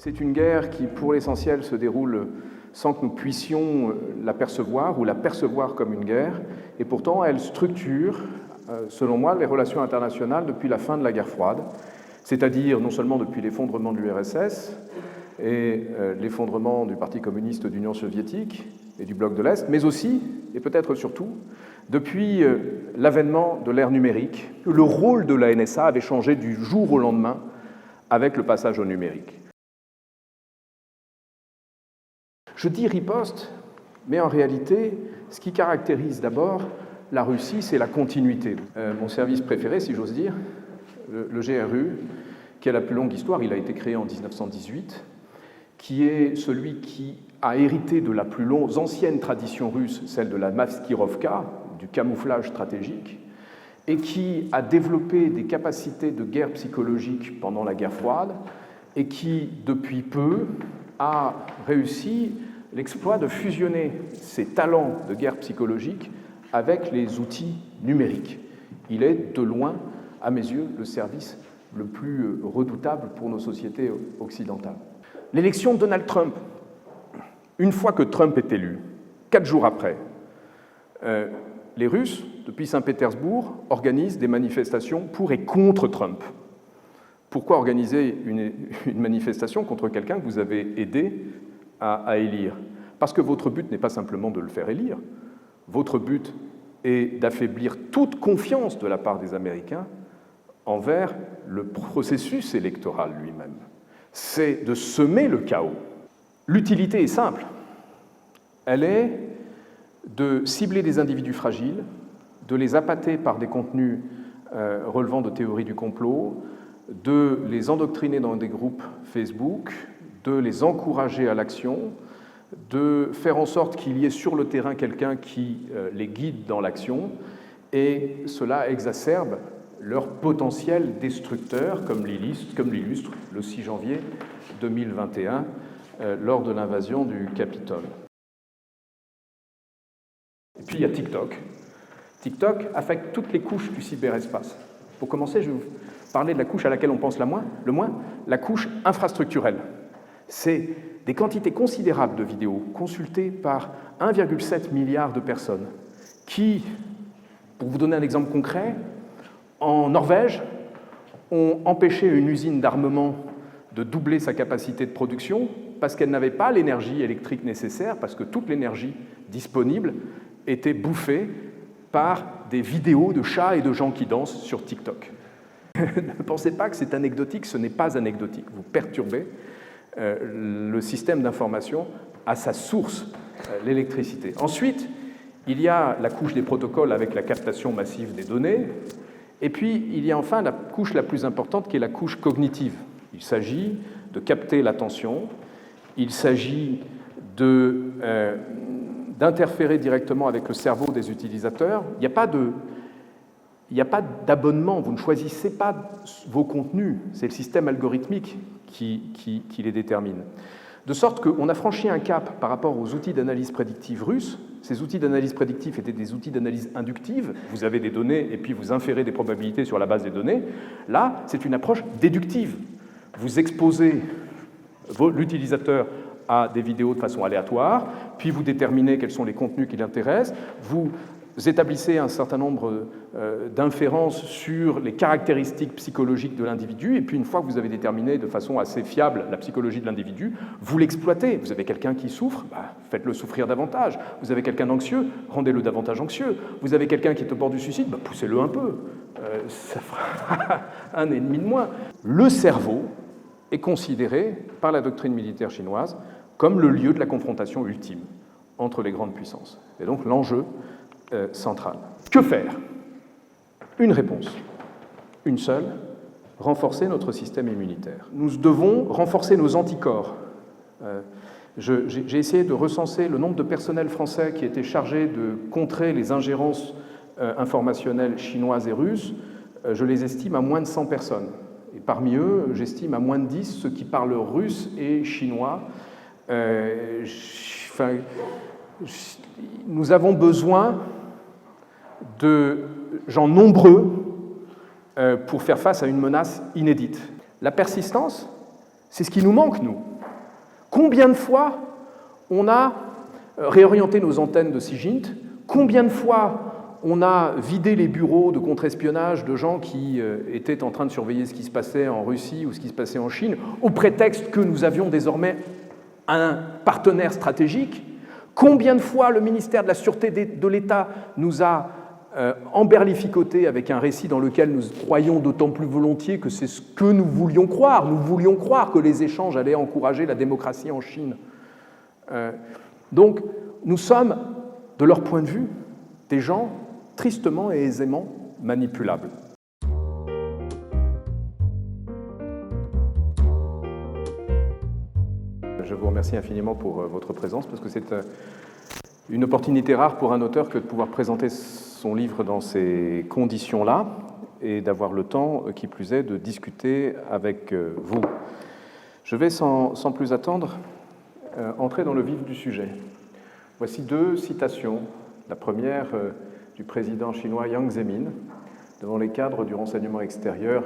C'est une guerre qui, pour l'essentiel, se déroule sans que nous puissions l'apercevoir ou la percevoir comme une guerre, et pourtant elle structure, selon moi, les relations internationales depuis la fin de la guerre froide, c'est-à-dire non seulement depuis l'effondrement de l'URSS et l'effondrement du Parti communiste d'Union soviétique et du bloc de l'Est, mais aussi, et peut-être surtout, depuis l'avènement de l'ère numérique. Le rôle de la NSA avait changé du jour au lendemain avec le passage au numérique. Je dis riposte, mais en réalité, ce qui caractérise d'abord la Russie, c'est la continuité. Mon service préféré, si j'ose dire, le GRU, qui a la plus longue histoire, il a été créé en 1918, qui est celui qui a hérité de la plus ancienne tradition russe, celle de la maskirovka, du camouflage stratégique, et qui a développé des capacités de guerre psychologique pendant la guerre froide, et qui, depuis peu, a réussi l'exploit de fusionner ses talents de guerre psychologique avec les outils numériques. Il est, de loin, à mes yeux, le service le plus redoutable pour nos sociétés occidentales. L'élection de Donald Trump, une fois que Trump est élu, 4 jours après, les Russes, depuis Saint-Pétersbourg, organisent des manifestations pour et contre Trump. Pourquoi organiser une manifestation contre quelqu'un que vous avez aidé à élire? Parce que votre but n'est pas simplement de le faire élire, votre but est d'affaiblir toute confiance de la part des Américains envers le processus électoral lui-même. C'est de semer le chaos. L'utilité est simple. Elle est de cibler des individus fragiles, de les appâter par des contenus relevant de théories du complot, de les endoctriner dans des groupes Facebook, de les encourager à l'action, de faire en sorte qu'il y ait sur le terrain quelqu'un qui les guide dans l'action, et cela exacerbe leur potentiel destructeur, comme l'illustre le 6 janvier 2021 lors de l'invasion du Capitole. Et puis il y a TikTok. TikTok affecte toutes les couches du cyberespace. Pour commencer, je vais vous parler de la couche à laquelle on pense le moins, la couche infrastructurelle. C'est des quantités considérables de vidéos consultées par 1,7 milliard de personnes qui, pour vous donner un exemple concret, en Norvège, ont empêché une usine d'armement de doubler sa capacité de production parce qu'elle n'avait pas l'énergie électrique nécessaire, parce que toute l'énergie disponible était bouffée par des vidéos de chats et de gens qui dansent sur TikTok. Ne pensez pas que c'est anecdotique, ce n'est pas anecdotique. Vous perturbez le système d'information à sa source, l'électricité. Ensuite, il y a la couche des protocoles avec la captation massive des données, et puis il y a enfin la couche la plus importante qui est la couche cognitive. Il s'agit de capter l'attention, il s'agit d'interférer directement avec le cerveau des utilisateurs. Il n'y a pas d'abonnement, vous ne choisissez pas vos contenus, c'est le système algorithmique qui les détermine. De sorte qu'on a franchi un cap par rapport aux outils d'analyse prédictive russes. Ces outils d'analyse prédictive étaient des outils d'analyse inductive. Vous avez des données et puis vous inférez des probabilités sur la base des données. Là, c'est une approche déductive. Vous exposez l'utilisateur à des vidéos de façon aléatoire, puis vous déterminez quels sont les contenus qui l'intéressent, vous établissez un certain nombre d'inférences sur les caractéristiques psychologiques de l'individu, et puis une fois que vous avez déterminé de façon assez fiable la psychologie de l'individu, vous l'exploitez. Vous avez quelqu'un qui souffre, faites-le souffrir davantage. Vous avez quelqu'un d'anxieux, rendez-le davantage anxieux. Vous avez quelqu'un qui est au bord du suicide, poussez-le un peu. Ça fera un ennemi de moins. Le cerveau est considéré par la doctrine militaire chinoise comme le lieu de la confrontation ultime entre les grandes puissances. Et donc l'enjeu central. Que faire? Une réponse, une seule, renforcer notre système immunitaire. Nous devons renforcer nos anticorps. J'ai essayé de recenser le nombre de personnels français qui étaient chargés de contrer les ingérences informationnelles chinoises et russes. Je les estime à moins de 100 personnes. Et parmi eux, j'estime à moins de 10 ceux qui parlent russe et chinois. Nous avons besoin de gens nombreux pour faire face à une menace inédite. La persistance, c'est ce qui nous manque, nous. Combien de fois on a réorienté nos antennes de SIGINT? Combien de fois on a vidé les bureaux de contre-espionnage de gens qui étaient en train de surveiller ce qui se passait en Russie ou ce qui se passait en Chine, au prétexte que nous avions désormais un partenaire stratégique? Combien de fois le ministère de la Sûreté de l'État nous a emberlificoté avec un récit dans lequel nous croyons d'autant plus volontiers que c'est ce que nous voulions croire. Nous voulions croire que les échanges allaient encourager la démocratie en Chine. Donc, nous sommes, de leur point de vue, des gens tristement et aisément manipulables. Je vous remercie infiniment pour votre présence, parce que c'est une opportunité rare pour un auteur que de pouvoir présenter son livre dans ces conditions-là et d'avoir le temps, qui plus est, de discuter avec vous. Je vais, sans plus attendre, entrer dans le vif du sujet. Voici 2 citations. La première du président chinois Jiang Zemin, devant les cadres du renseignement extérieur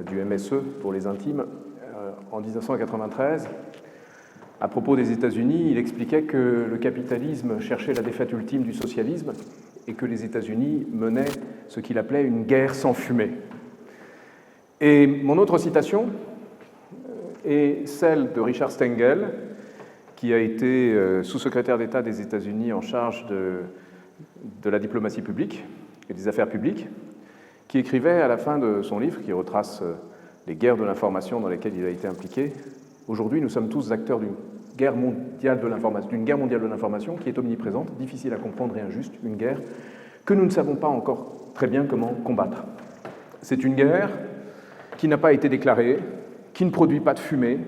du MSE, pour les intimes, en 1993. À propos des États-Unis, il expliquait que le capitalisme cherchait la défaite ultime du socialisme et que les États-Unis menaient ce qu'il appelait une guerre sans fumée. Et mon autre citation est celle de Richard Stengel, qui a été sous-secrétaire d'État des États-Unis en charge de la diplomatie publique et des affaires publiques, qui écrivait à la fin de son livre, qui retrace les guerres de l'information dans lesquelles il a été impliqué: aujourd'hui, nous sommes tous acteurs d'une guerre mondiale de l'information qui est omniprésente, difficile à comprendre et injuste, une guerre que nous ne savons pas encore très bien comment combattre. C'est une guerre qui n'a pas été déclarée, qui ne produit pas de fumée.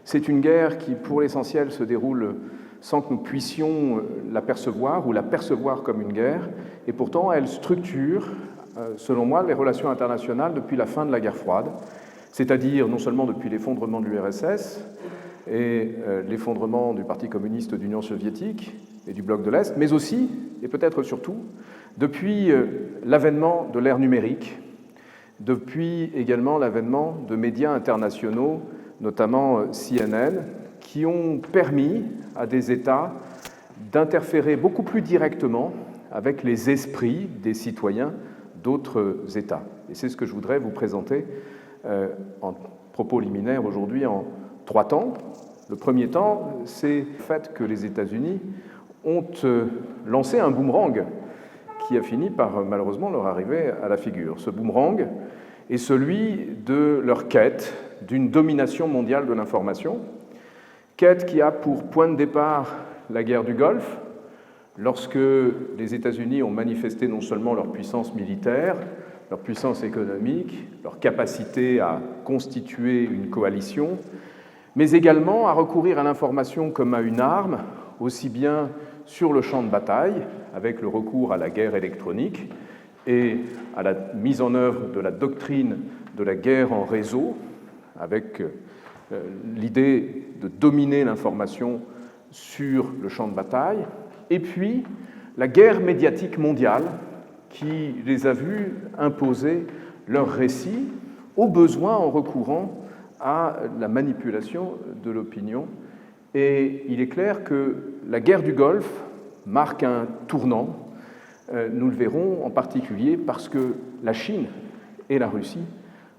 C'est une guerre qui, pour l'essentiel, se déroule sans que nous puissions l'apercevoir ou la percevoir comme une guerre. Et pourtant, elle structure, selon moi, les relations internationales depuis la fin de la guerre froide, c'est-à-dire non seulement depuis l'effondrement de l'URSS et l'effondrement du Parti communiste d'Union soviétique et du bloc de l'Est, mais aussi, et peut-être surtout, depuis l'avènement de l'ère numérique, depuis également l'avènement de médias internationaux, notamment CNN, qui ont permis à des États d'interférer beaucoup plus directement avec les esprits des citoyens d'autres États. Et c'est ce que je voudrais vous présenter en propos liminaire aujourd'hui en 3 temps. Le premier temps, c'est le fait que les États-Unis ont lancé un boomerang qui a fini par malheureusement leur arriver à la figure. Ce boomerang est celui de leur quête d'une domination mondiale de l'information, quête qui a pour point de départ la guerre du Golfe, lorsque les États-Unis ont manifesté non seulement leur puissance militaire, leur puissance économique, leur capacité à constituer une coalition, mais également à recourir à l'information comme à une arme, aussi bien sur le champ de bataille, avec le recours à la guerre électronique et à la mise en œuvre de la doctrine de la guerre en réseau, avec l'idée de dominer l'information sur le champ de bataille, et puis la guerre médiatique mondiale qui les a vus imposer leurs récits, au besoin en recourant à la manipulation de l'opinion. Et il est clair que la guerre du Golfe marque un tournant. Nous le verrons en particulier parce que la Chine et la Russie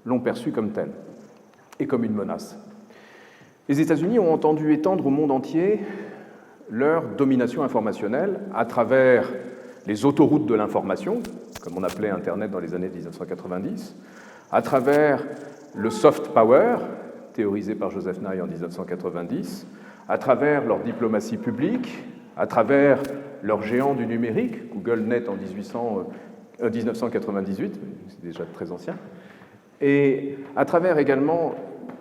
l'ont perçue comme telle et comme une menace. Les États-Unis ont entendu étendre au monde entier leur domination informationnelle à travers les autoroutes de l'information, comme on appelait Internet dans les années 1990, à travers le soft power, théorisé par Joseph Nye en 1990, à travers leur diplomatie publique, à travers leurs géants du numérique, GoogleNet en 1998, c'est déjà très ancien, et à travers également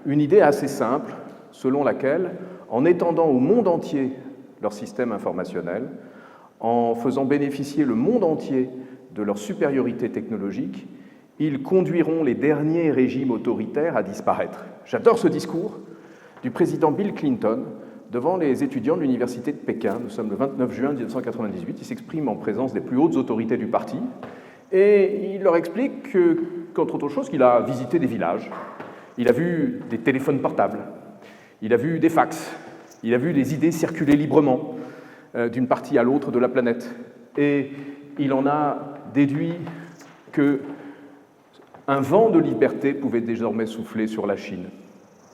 une idée assez simple, selon laquelle, en étendant au monde entier leur système informationnel, en faisant bénéficier le monde entier de leur supériorité technologique, ils conduiront les derniers régimes autoritaires à disparaître. J'adore ce discours du président Bill Clinton devant les étudiants de l'université de Pékin. Nous sommes le 29 juin 1998. Il s'exprime en présence des plus hautes autorités du parti et il leur explique qu'entre autres choses, qu'il a visité des villages, il a vu des téléphones portables, il a vu des fax, Il a vu les idées circuler librement d'une partie à l'autre de la planète. Et il en a déduit qu'un vent de liberté pouvait désormais souffler sur la Chine,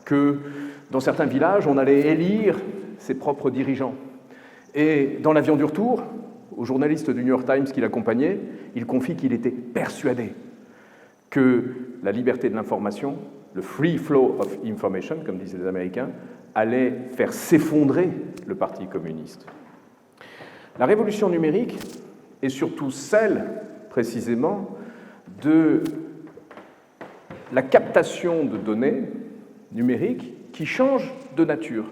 que dans certains villages, on allait élire ses propres dirigeants. Et dans l'avion du retour, au journaliste du New York Times qui l'accompagnait, il confie qu'il était persuadé que la liberté de l'information, le free flow of information, comme disaient les Américains, allait faire s'effondrer le Parti communiste. La révolution numérique est surtout celle, précisément, de la captation de données numériques qui change de nature.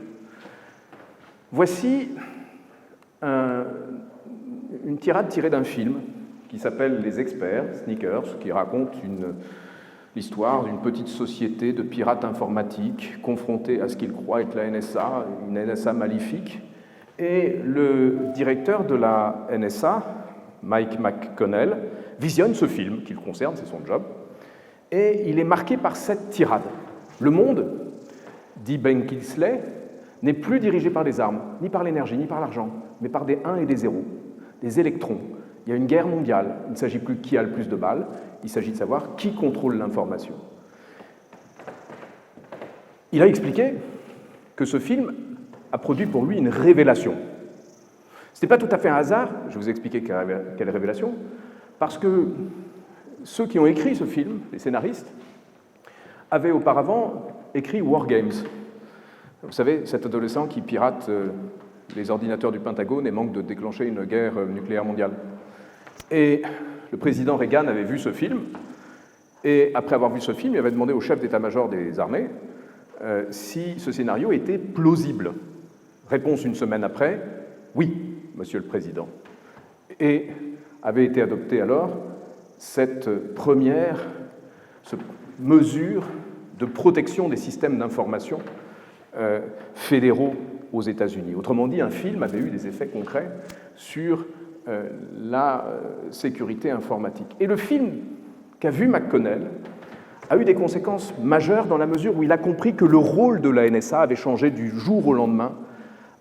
Voici une tirade tirée d'un film qui s'appelle Les Experts, Sneakers, qui raconte l'histoire d'une petite société de pirates informatiques confrontés à ce qu'ils croient être la NSA, une NSA maléfique. Et le directeur de la NSA, Mike McConnell, visionne ce film qui le concerne, c'est son job, et il est marqué par cette tirade. Le monde, dit Ben Kingsley, n'est plus dirigé par les armes, ni par l'énergie, ni par l'argent, mais par des 1 et des 0, des électrons. Il y a une guerre mondiale, il ne s'agit plus de qui a le plus de balles, il s'agit de savoir qui contrôle l'information. Il a expliqué que ce film a produit pour lui une révélation. Ce n'est pas tout à fait un hasard, je vais vous expliquer quelle révélation, parce que ceux qui ont écrit ce film, les scénaristes, avaient auparavant écrit War Games. Vous savez, cet adolescent qui pirate les ordinateurs du Pentagone et manque de déclencher une guerre nucléaire mondiale. Et le président Reagan avait vu ce film, et après avoir vu ce film, il avait demandé au chef d'état-major des armées si ce scénario était plausible. Réponse une semaine après, oui, monsieur le président. Et avait été adoptée alors cette première mesure de protection des systèmes d'information fédéraux aux États-Unis. Autrement dit, un film avait eu des effets concrets sur la sécurité informatique. Et le film qu'a vu McConnell a eu des conséquences majeures dans la mesure où il a compris que le rôle de la NSA avait changé du jour au lendemain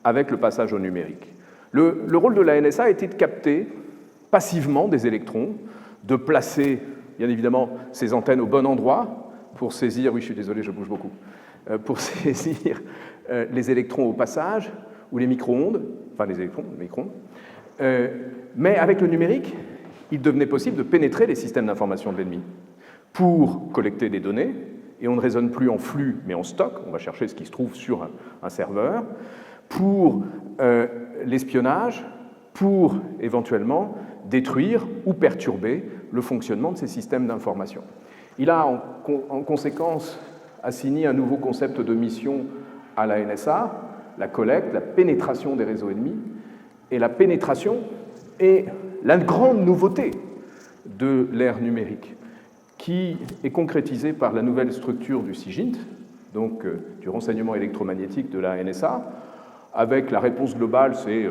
avec le passage au numérique. Le rôle de la NSA était de capter passivement des électrons, de placer, bien évidemment, ces antennes au bon endroit pour saisir, oui, je suis désolé, je bouge beaucoup, pour saisir les électrons au passage, ou les micro-ondes, enfin les électrons, les micro-ondes. Mais avec le numérique, il devenait possible de pénétrer les systèmes d'information de l'ennemi pour collecter des données, et on ne raisonne plus en flux, mais en stock, on va chercher ce qui se trouve sur un serveur, pour l'espionnage, pour éventuellement détruire ou perturber le fonctionnement de ces systèmes d'information. Il a en conséquence assigné un nouveau concept de mission à la NSA, la collecte, la pénétration des réseaux ennemis, et la pénétration est la grande nouveauté de l'ère numérique, qui est concrétisée par la nouvelle structure du CIGINT, donc du renseignement électromagnétique de la NSA, avec la réponse globale, c'est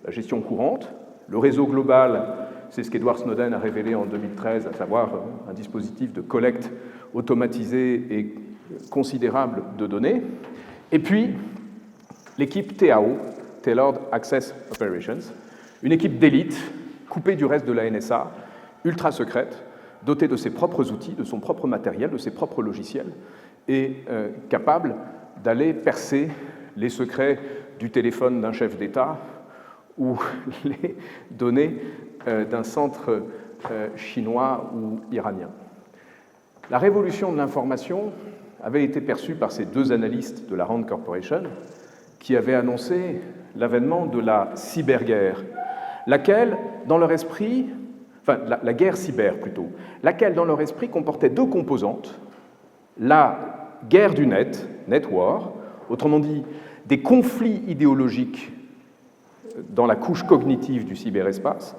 la gestion courante. Le réseau global, c'est ce qu'Edward Snowden a révélé en 2013, à savoir un dispositif de collecte automatisé et considérable de données. Et puis, l'équipe TAO, Tailored Access Operations, une équipe d'élite, coupée du reste de la NSA, ultra secrète, dotée de ses propres outils, de son propre matériel, de ses propres logiciels, et capable d'aller percer les secrets du téléphone d'un chef d'État ou les données d'un centre chinois ou iranien. La révolution de l'information avait été perçue par ces deux analystes de la Rand Corporation qui avaient annoncé l'avènement de la cyberguerre, laquelle, dans leur esprit, enfin la guerre cyber plutôt, laquelle, dans leur esprit, comportait deux composantes, la guerre du net, net war, autrement dit, des conflits idéologiques dans la couche cognitive du cyberespace,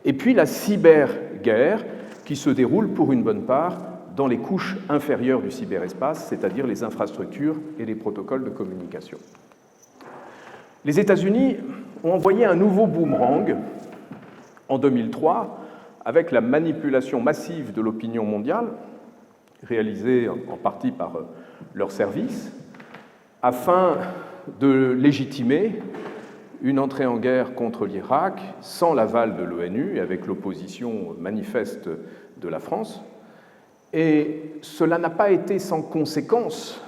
et puis la cyberguerre qui se déroule pour une bonne part dans les couches inférieures du cyberespace, c'est-à-dire les infrastructures et les protocoles de communication. Les États-Unis ont envoyé un nouveau boomerang en 2003 avec la manipulation massive de l'opinion mondiale, réalisée en partie par leurs services, afin de légitimer une entrée en guerre contre l'Irak sans l'aval de l'ONU et avec l'opposition manifeste de la France. Et cela n'a pas été sans conséquence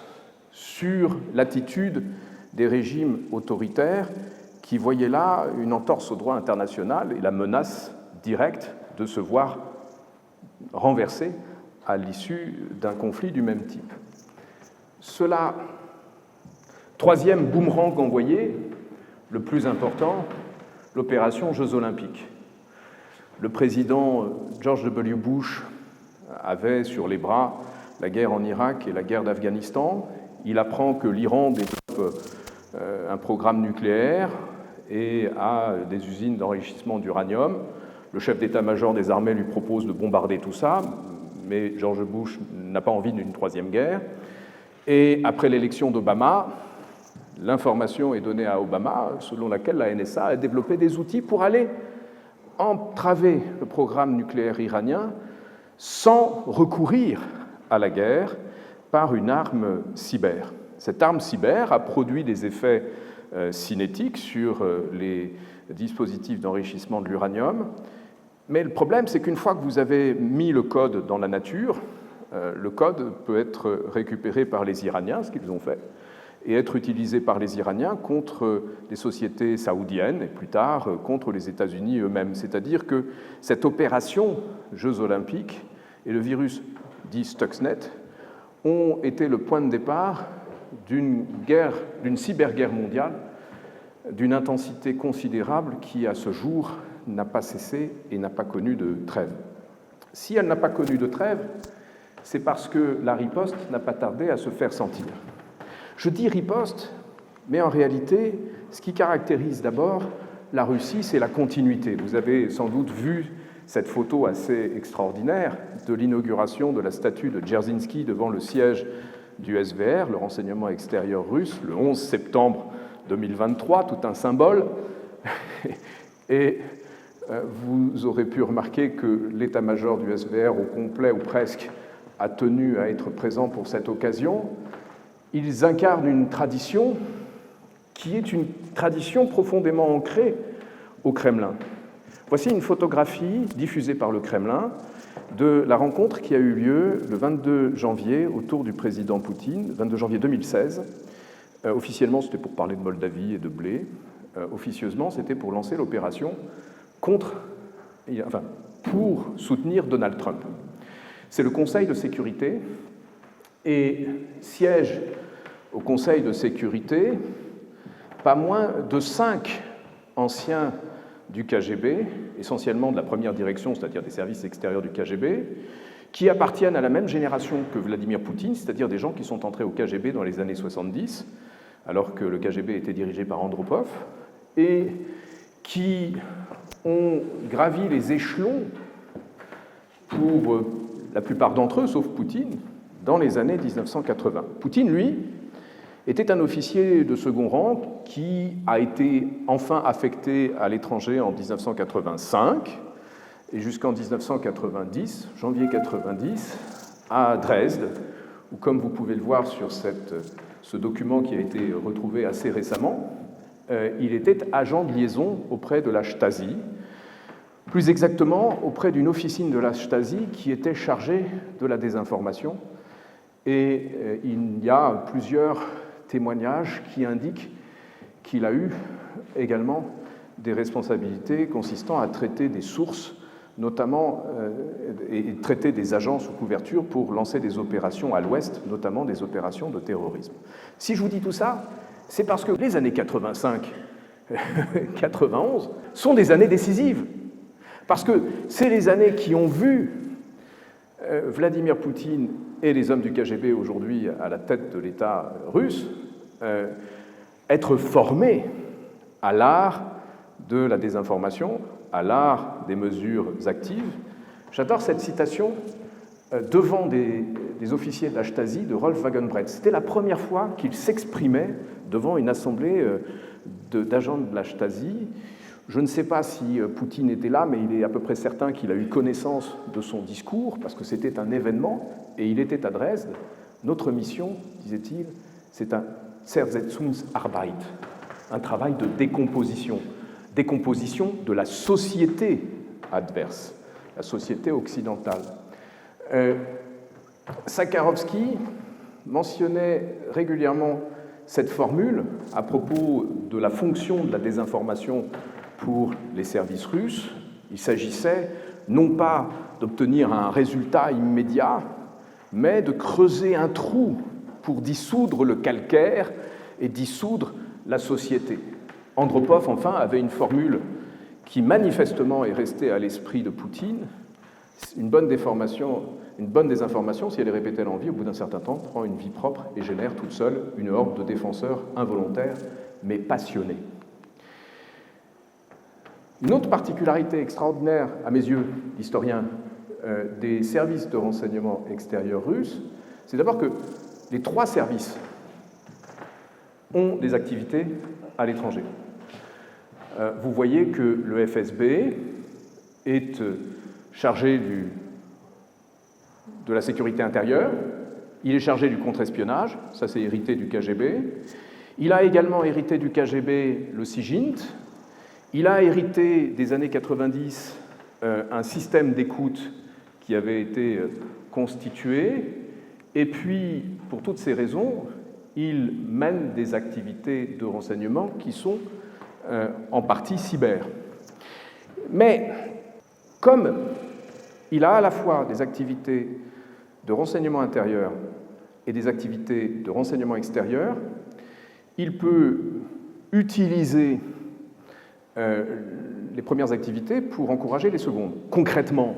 sur l'attitude des régimes autoritaires qui voyaient là une entorse au droit international et la menace directe de se voir renversés à l'issue d'un conflit du même type. Cela, troisième boomerang envoyé, le plus important, l'opération Jeux Olympiques. Le président George W. Bush avait sur les bras la guerre en Irak et la guerre d'Afghanistan. Il apprend que l'Iran développe un programme nucléaire et a des usines d'enrichissement d'uranium. Le chef d'état-major des armées lui propose de bombarder tout ça, mais George Bush n'a pas envie d'une troisième guerre. Et après l'élection d'Obama, l'information est donnée à Obama selon laquelle la NSA a développé des outils pour aller entraver le programme nucléaire iranien sans recourir à la guerre par une arme cyber. Cette arme cyber a produit des effets cinétiques sur les dispositifs d'enrichissement de l'uranium. Mais le problème, c'est qu'une fois que vous avez mis le code dans la nature, le code peut être récupéré par les Iraniens, ce qu'ils ont fait, et être utilisé par les Iraniens contre des sociétés saoudiennes et plus tard contre les États-Unis eux-mêmes. C'est-à-dire que cette opération Jeux Olympiques et le virus dit Stuxnet ont été le point de départ d'une cyberguerre mondiale d'une intensité considérable qui, à ce jour, n'a pas cessé et n'a pas connu de trêve. Si elle n'a pas connu de trêve, c'est parce que la riposte n'a pas tardé à se faire sentir. Je dis riposte, mais en réalité, ce qui caractérise d'abord la Russie, c'est la continuité. Vous avez sans doute vu cette photo assez extraordinaire de l'inauguration de la statue de Dzerzhinsky devant le siège du SVR, le renseignement extérieur russe, le 11 septembre 2023, tout un symbole. Et vous aurez pu remarquer que l'état-major du SVR, au complet ou presque, a tenu à être présent pour cette occasion. Ils incarnent une tradition qui est une tradition profondément ancrée au Kremlin. Voici une photographie diffusée par le Kremlin de la rencontre qui a eu lieu le 22 janvier autour du président Poutine, 22 janvier 2016. Officiellement, c'était pour parler de Moldavie et de blé. Officieusement, c'était pour lancer l'opération pour soutenir Donald Trump. C'est le Conseil de sécurité et siège au Conseil de sécurité pas moins de 5 anciens du KGB, essentiellement de la première direction, c'est-à-dire des services extérieurs du KGB, qui appartiennent à la même génération que Vladimir Poutine, c'est-à-dire des gens qui sont entrés au KGB dans les années 70, alors que le KGB était dirigé par Andropov, et qui ont gravi les échelons pour la plupart d'entre eux, sauf Poutine, dans les années 1980. Poutine, lui, était un officier de second rang qui a été enfin affecté à l'étranger en 1985 et jusqu'en 1990, janvier 90, à Dresde, où, comme vous pouvez le voir sur ce document qui a été retrouvé assez récemment, il était agent de liaison auprès de la Stasi, plus exactement auprès d'une officine de la Stasi qui était chargée de la désinformation. Et il y a plusieurs témoignages qui indiquent qu'il a eu également des responsabilités consistant à traiter des sources, notamment, et traiter des agents sous couverture pour lancer des opérations à l'Ouest, notamment des opérations de terrorisme. Si je vous dis tout ça, c'est parce que les années 85-91 sont des années décisives. Parce que c'est les années qui ont vu Vladimir Poutine et les hommes du KGB aujourd'hui à la tête de l'État russe être formés à l'art de la désinformation, à l'art des mesures actives. J'adore cette citation devant des officiers de la Stasi de Rolf Wagenbrett. C'était la première fois qu'il s'exprimait devant une assemblée d'agents de la Stasi. Je ne sais pas si Poutine était là, mais il est à peu près certain qu'il a eu connaissance de son discours, parce que c'était un événement, et il était à Dresde. Notre mission, disait-il, c'est Zersetzungsarbeit, un travail de décomposition de la société adverse, la société occidentale. Sakharovsky mentionnait régulièrement cette formule à propos de la fonction de la désinformation pour les services russes. Il s'agissait non pas d'obtenir un résultat immédiat, mais de creuser un trou pour dissoudre le calcaire et dissoudre la société. Andropov, enfin, avait une formule qui manifestement est restée à l'esprit de Poutine. Une bonne désinformation, si elle est répétée à l'envi, au bout d'un certain temps, prend une vie propre et génère toute seule une horde de défenseurs involontaires, mais passionnés. Une autre particularité extraordinaire, à mes yeux, d'historien, des services de renseignement extérieurs russes, c'est d'abord que les trois services ont des activités à l'étranger. Vous voyez que le FSB est chargé de la sécurité intérieure, il est chargé du contre-espionnage, ça c'est hérité du KGB, il a également hérité du KGB le SIGINT, il a hérité des années 90 un système d'écoute qui avait été constitué, et puis, pour toutes ces raisons, il mène des activités de renseignement qui sont en partie cyber. Mais comme il a à la fois des activités de renseignement intérieur et des activités de renseignement extérieur, il peut utiliser les premières activités pour encourager les secondes. Concrètement,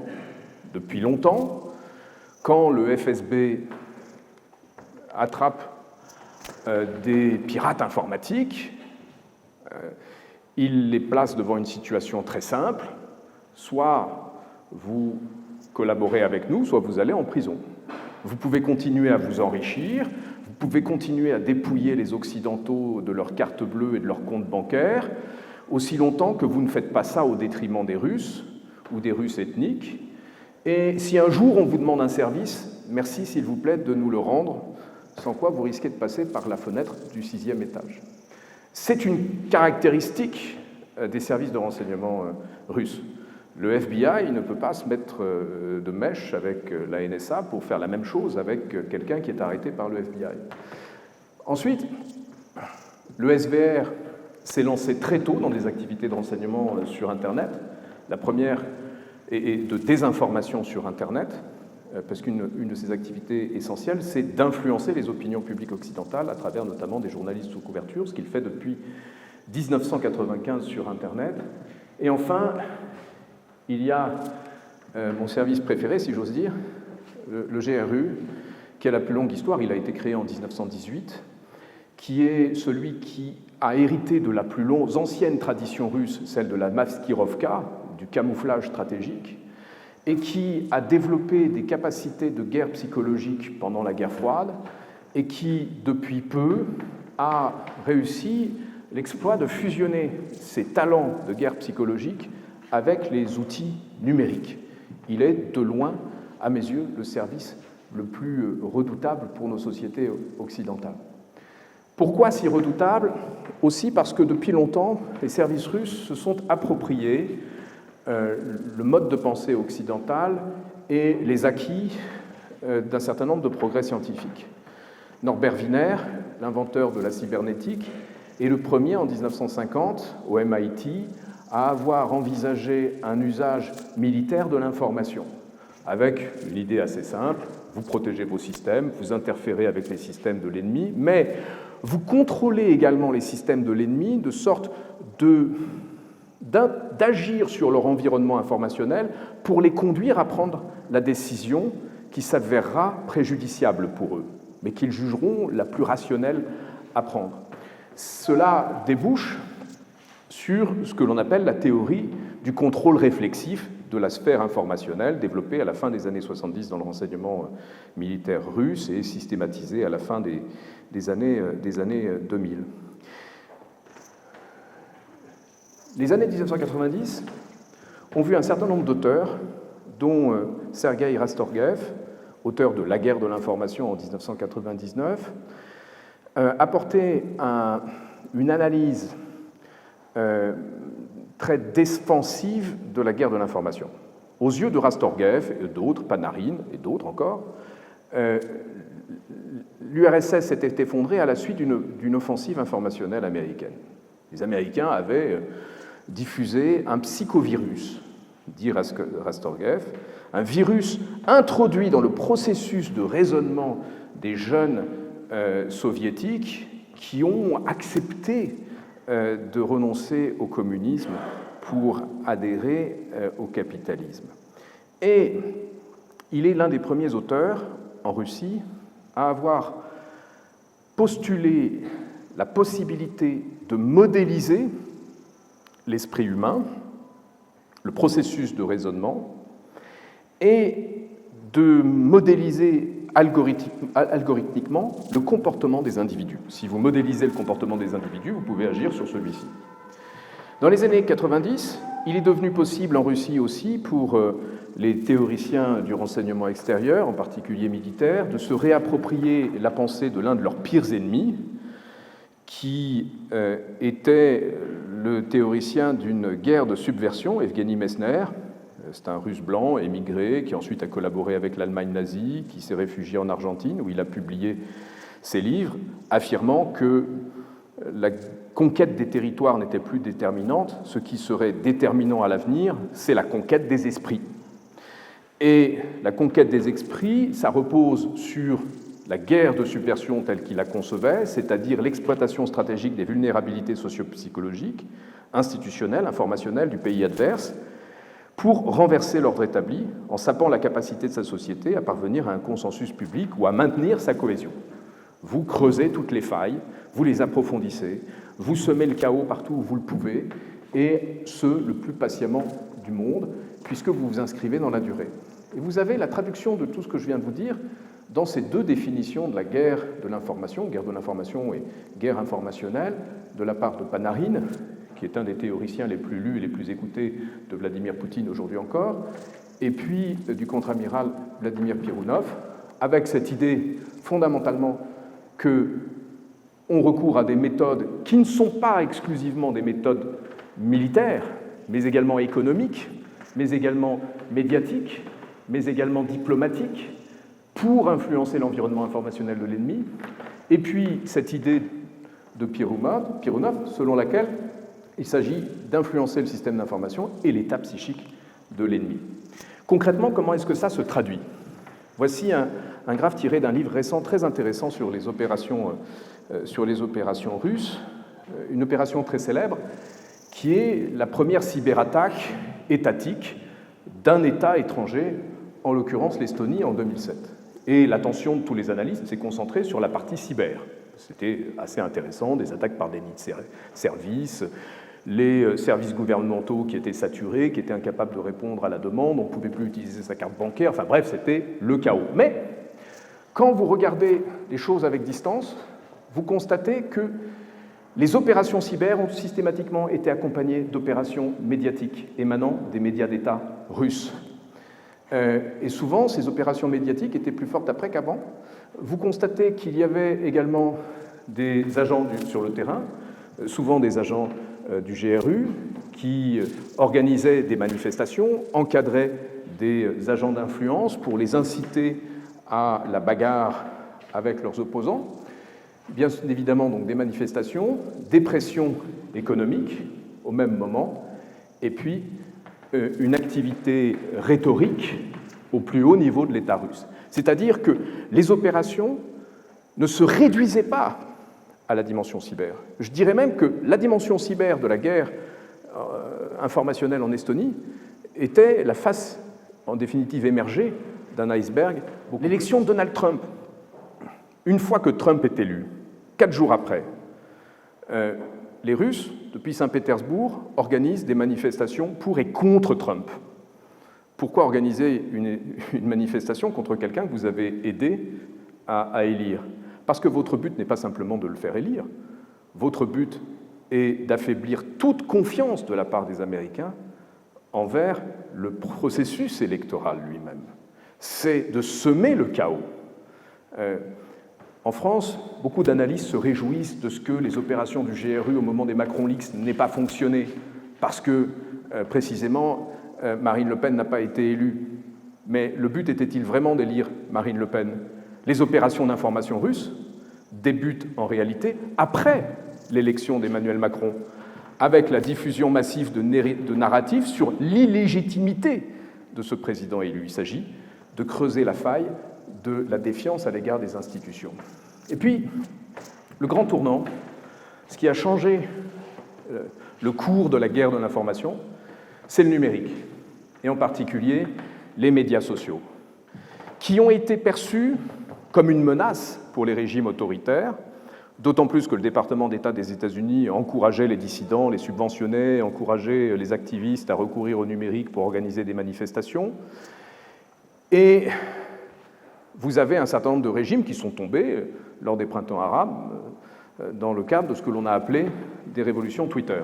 depuis longtemps, quand le FSB attrape des pirates informatiques, il les place devant une situation très simple, soit vous collaborez avec nous, soit vous allez en prison. Vous pouvez continuer à vous enrichir, vous pouvez continuer à dépouiller les Occidentaux de leurs cartes bleues et de leurs comptes bancaires, aussi longtemps que vous ne faites pas ça au détriment des Russes ou des Russes ethniques. Et si un jour on vous demande un service, merci s'il vous plaît de nous le rendre, sans quoi vous risquez de passer par la fenêtre du 6e étage. C'est une caractéristique des services de renseignement russes. Le FBI ne peut pas se mettre de mèche avec la NSA pour faire la même chose avec quelqu'un qui est arrêté par le FBI. Ensuite, le SVR s'est lancé très tôt dans des activités de renseignement sur Internet. La première est de désinformation sur Internet, parce qu'une de ses activités essentielles, c'est d'influencer les opinions publiques occidentales à travers notamment des journalistes sous couverture, ce qu'il fait depuis 1995 sur Internet. Et enfin, il y a mon service préféré, si j'ose dire, le GRU, qui a la plus longue histoire. Il a été créé en 1918, qui est celui qui a hérité de la plus ancienne tradition russe, celle de la maskirovka, du camouflage stratégique, et qui a développé des capacités de guerre psychologique pendant la guerre froide, et qui, depuis peu, a réussi l'exploit de fusionner ses talents de guerre psychologique avec les outils numériques. Il est, de loin, à mes yeux, le service le plus redoutable pour nos sociétés occidentales. Pourquoi si redoutable ? Aussi parce que depuis longtemps, les services russes se sont appropriés le mode de pensée occidental et les acquis d'un certain nombre de progrès scientifiques. Norbert Wiener, l'inventeur de la cybernétique, est le premier en 1950 au MIT à avoir envisagé un usage militaire de l'information, avec une idée assez simple: vous protégez vos systèmes, vous interférez avec les systèmes de l'ennemi, mais vous contrôlez également les systèmes de l'ennemi de sorte d'agir sur leur environnement informationnel pour les conduire à prendre la décision qui s'avérera préjudiciable pour eux, mais qu'ils jugeront la plus rationnelle à prendre. Cela débouche sur ce que l'on appelle la théorie du contrôle réflexif de la sphère informationnelle, développée à la fin des années 70 dans le renseignement militaire russe et systématisée à la fin des années 2000. Les années 1990 ont vu un certain nombre d'auteurs, dont Sergueï Rastorguev, auteur de La guerre de l'information en 1999, apportait une analyse très défensive de la guerre de l'information. Aux yeux de Rastorguev et d'autres, Panarin et d'autres encore, l'URSS s'était effondrée à la suite d'une offensive informationnelle américaine. Les Américains avaient diffusé un psychovirus, dit Rastorguev, un virus introduit dans le processus de raisonnement des jeunes soviétiques qui ont accepté de renoncer au communisme pour adhérer au capitalisme. Et il est l'un des premiers auteurs en Russie à avoir postulé la possibilité de modéliser l'esprit humain, le processus de raisonnement, et de modéliser algorithmiquement le comportement des individus. Si vous modélisez le comportement des individus, vous pouvez agir sur celui-ci. Dans les années 90, il est devenu possible en Russie aussi pour les théoriciens du renseignement extérieur, en particulier militaire, de se réapproprier la pensée de l'un de leurs pires ennemis, qui était le théoricien d'une guerre de subversion, Evgeny Messner. C'est un Russe blanc émigré qui ensuite a collaboré avec l'Allemagne nazie, qui s'est réfugié en Argentine, où il a publié ses livres, affirmant que la conquête des territoires n'était plus déterminante. Ce qui serait déterminant à l'avenir, c'est la conquête des esprits. Et la conquête des esprits, ça repose sur la guerre de subversion telle qu'il la concevait, c'est-à-dire l'exploitation stratégique des vulnérabilités socio-psychologiques, institutionnelles, informationnelles du pays adverse, pour renverser l'ordre établi en sapant la capacité de sa société à parvenir à un consensus public ou à maintenir sa cohésion. Vous creusez toutes les failles, vous les approfondissez, vous semez le chaos partout où vous le pouvez, et ce, le plus patiemment du monde, puisque vous vous inscrivez dans la durée. Et vous avez la traduction de tout ce que je viens de vous dire dans ces deux définitions de la guerre de l'information et guerre informationnelle, de la part de Panarin, qui est un des théoriciens les plus lus et les plus écoutés de Vladimir Poutine aujourd'hui encore, et puis du contre-amiral Vladimir Pirounov, avec cette idée fondamentalement qu'on recourt à des méthodes qui ne sont pas exclusivement des méthodes militaires, mais également économiques, mais également médiatiques, mais également diplomatiques, pour influencer l'environnement informationnel de l'ennemi. Et puis cette idée de Pirounov, selon laquelle il s'agit d'influencer le système d'information et l'état psychique de l'ennemi. Concrètement, comment est-ce que ça se traduit? Voici un graphe tiré d'un livre récent très intéressant sur les opérations russes, une opération très célèbre qui est la première cyberattaque étatique d'un État étranger, en l'occurrence l'Estonie, en 2007. Et l'attention de tous les analystes s'est concentrée sur la partie cyber. C'était assez intéressant, des attaques par déni de service, les services gouvernementaux qui étaient saturés, qui étaient incapables de répondre à la demande, on ne pouvait plus utiliser sa carte bancaire, enfin bref, c'était le chaos. Mais quand vous regardez les choses avec distance, vous constatez que les opérations cyber ont systématiquement été accompagnées d'opérations médiatiques émanant des médias d'État russes. Et souvent, ces opérations médiatiques étaient plus fortes après qu'avant. Vous constatez qu'il y avait également des agents sur le terrain, souvent des agents du GRU, qui organisaient des manifestations, encadraient des agents d'influence pour les inciter à la bagarre avec leurs opposants. Bien évidemment, donc, des manifestations, des pressions économiques au même moment, et puis une activité rhétorique au plus haut niveau de l'État russe. C'est-à-dire que les opérations ne se réduisaient pas à la dimension cyber. Je dirais même que la dimension cyber de la guerre informationnelle en Estonie était la face, en définitive, émergée d'un iceberg. L'élection de Donald Trump, une fois que Trump est élu, 4 jours après, les Russes, depuis Saint-Pétersbourg, organisent des manifestations pour et contre Trump. Pourquoi organiser une manifestation contre quelqu'un que vous avez aidé à élire? Parce que votre but n'est pas simplement de le faire élire. Votre but est d'affaiblir toute confiance de la part des Américains envers le processus électoral lui-même. C'est de semer le chaos. En France, beaucoup d'analystes se réjouissent de ce que les opérations du GRU au moment des Macron Leaks n'aient pas fonctionné, parce que, précisément, Marine Le Pen n'a pas été élue. Mais le but était-il vraiment d'élire Marine Le Pen? Les opérations d'information russes débutent en réalité après l'élection d'Emmanuel Macron, avec la diffusion massive de narratifs sur l'illégitimité de ce président élu. Il s'agit de creuser la faille de la défiance à l'égard des institutions. Et puis, le grand tournant, ce qui a changé le cours de la guerre de l'information, c'est le numérique, et en particulier les médias sociaux, qui ont été perçus comme une menace pour les régimes autoritaires, d'autant plus que le département d'État des États-Unis encourageait les dissidents, les subventionnait, encourageait les activistes à recourir au numérique pour organiser des manifestations. Et vous avez un certain nombre de régimes qui sont tombés lors des printemps arabes dans le cadre de ce que l'on a appelé des révolutions Twitter.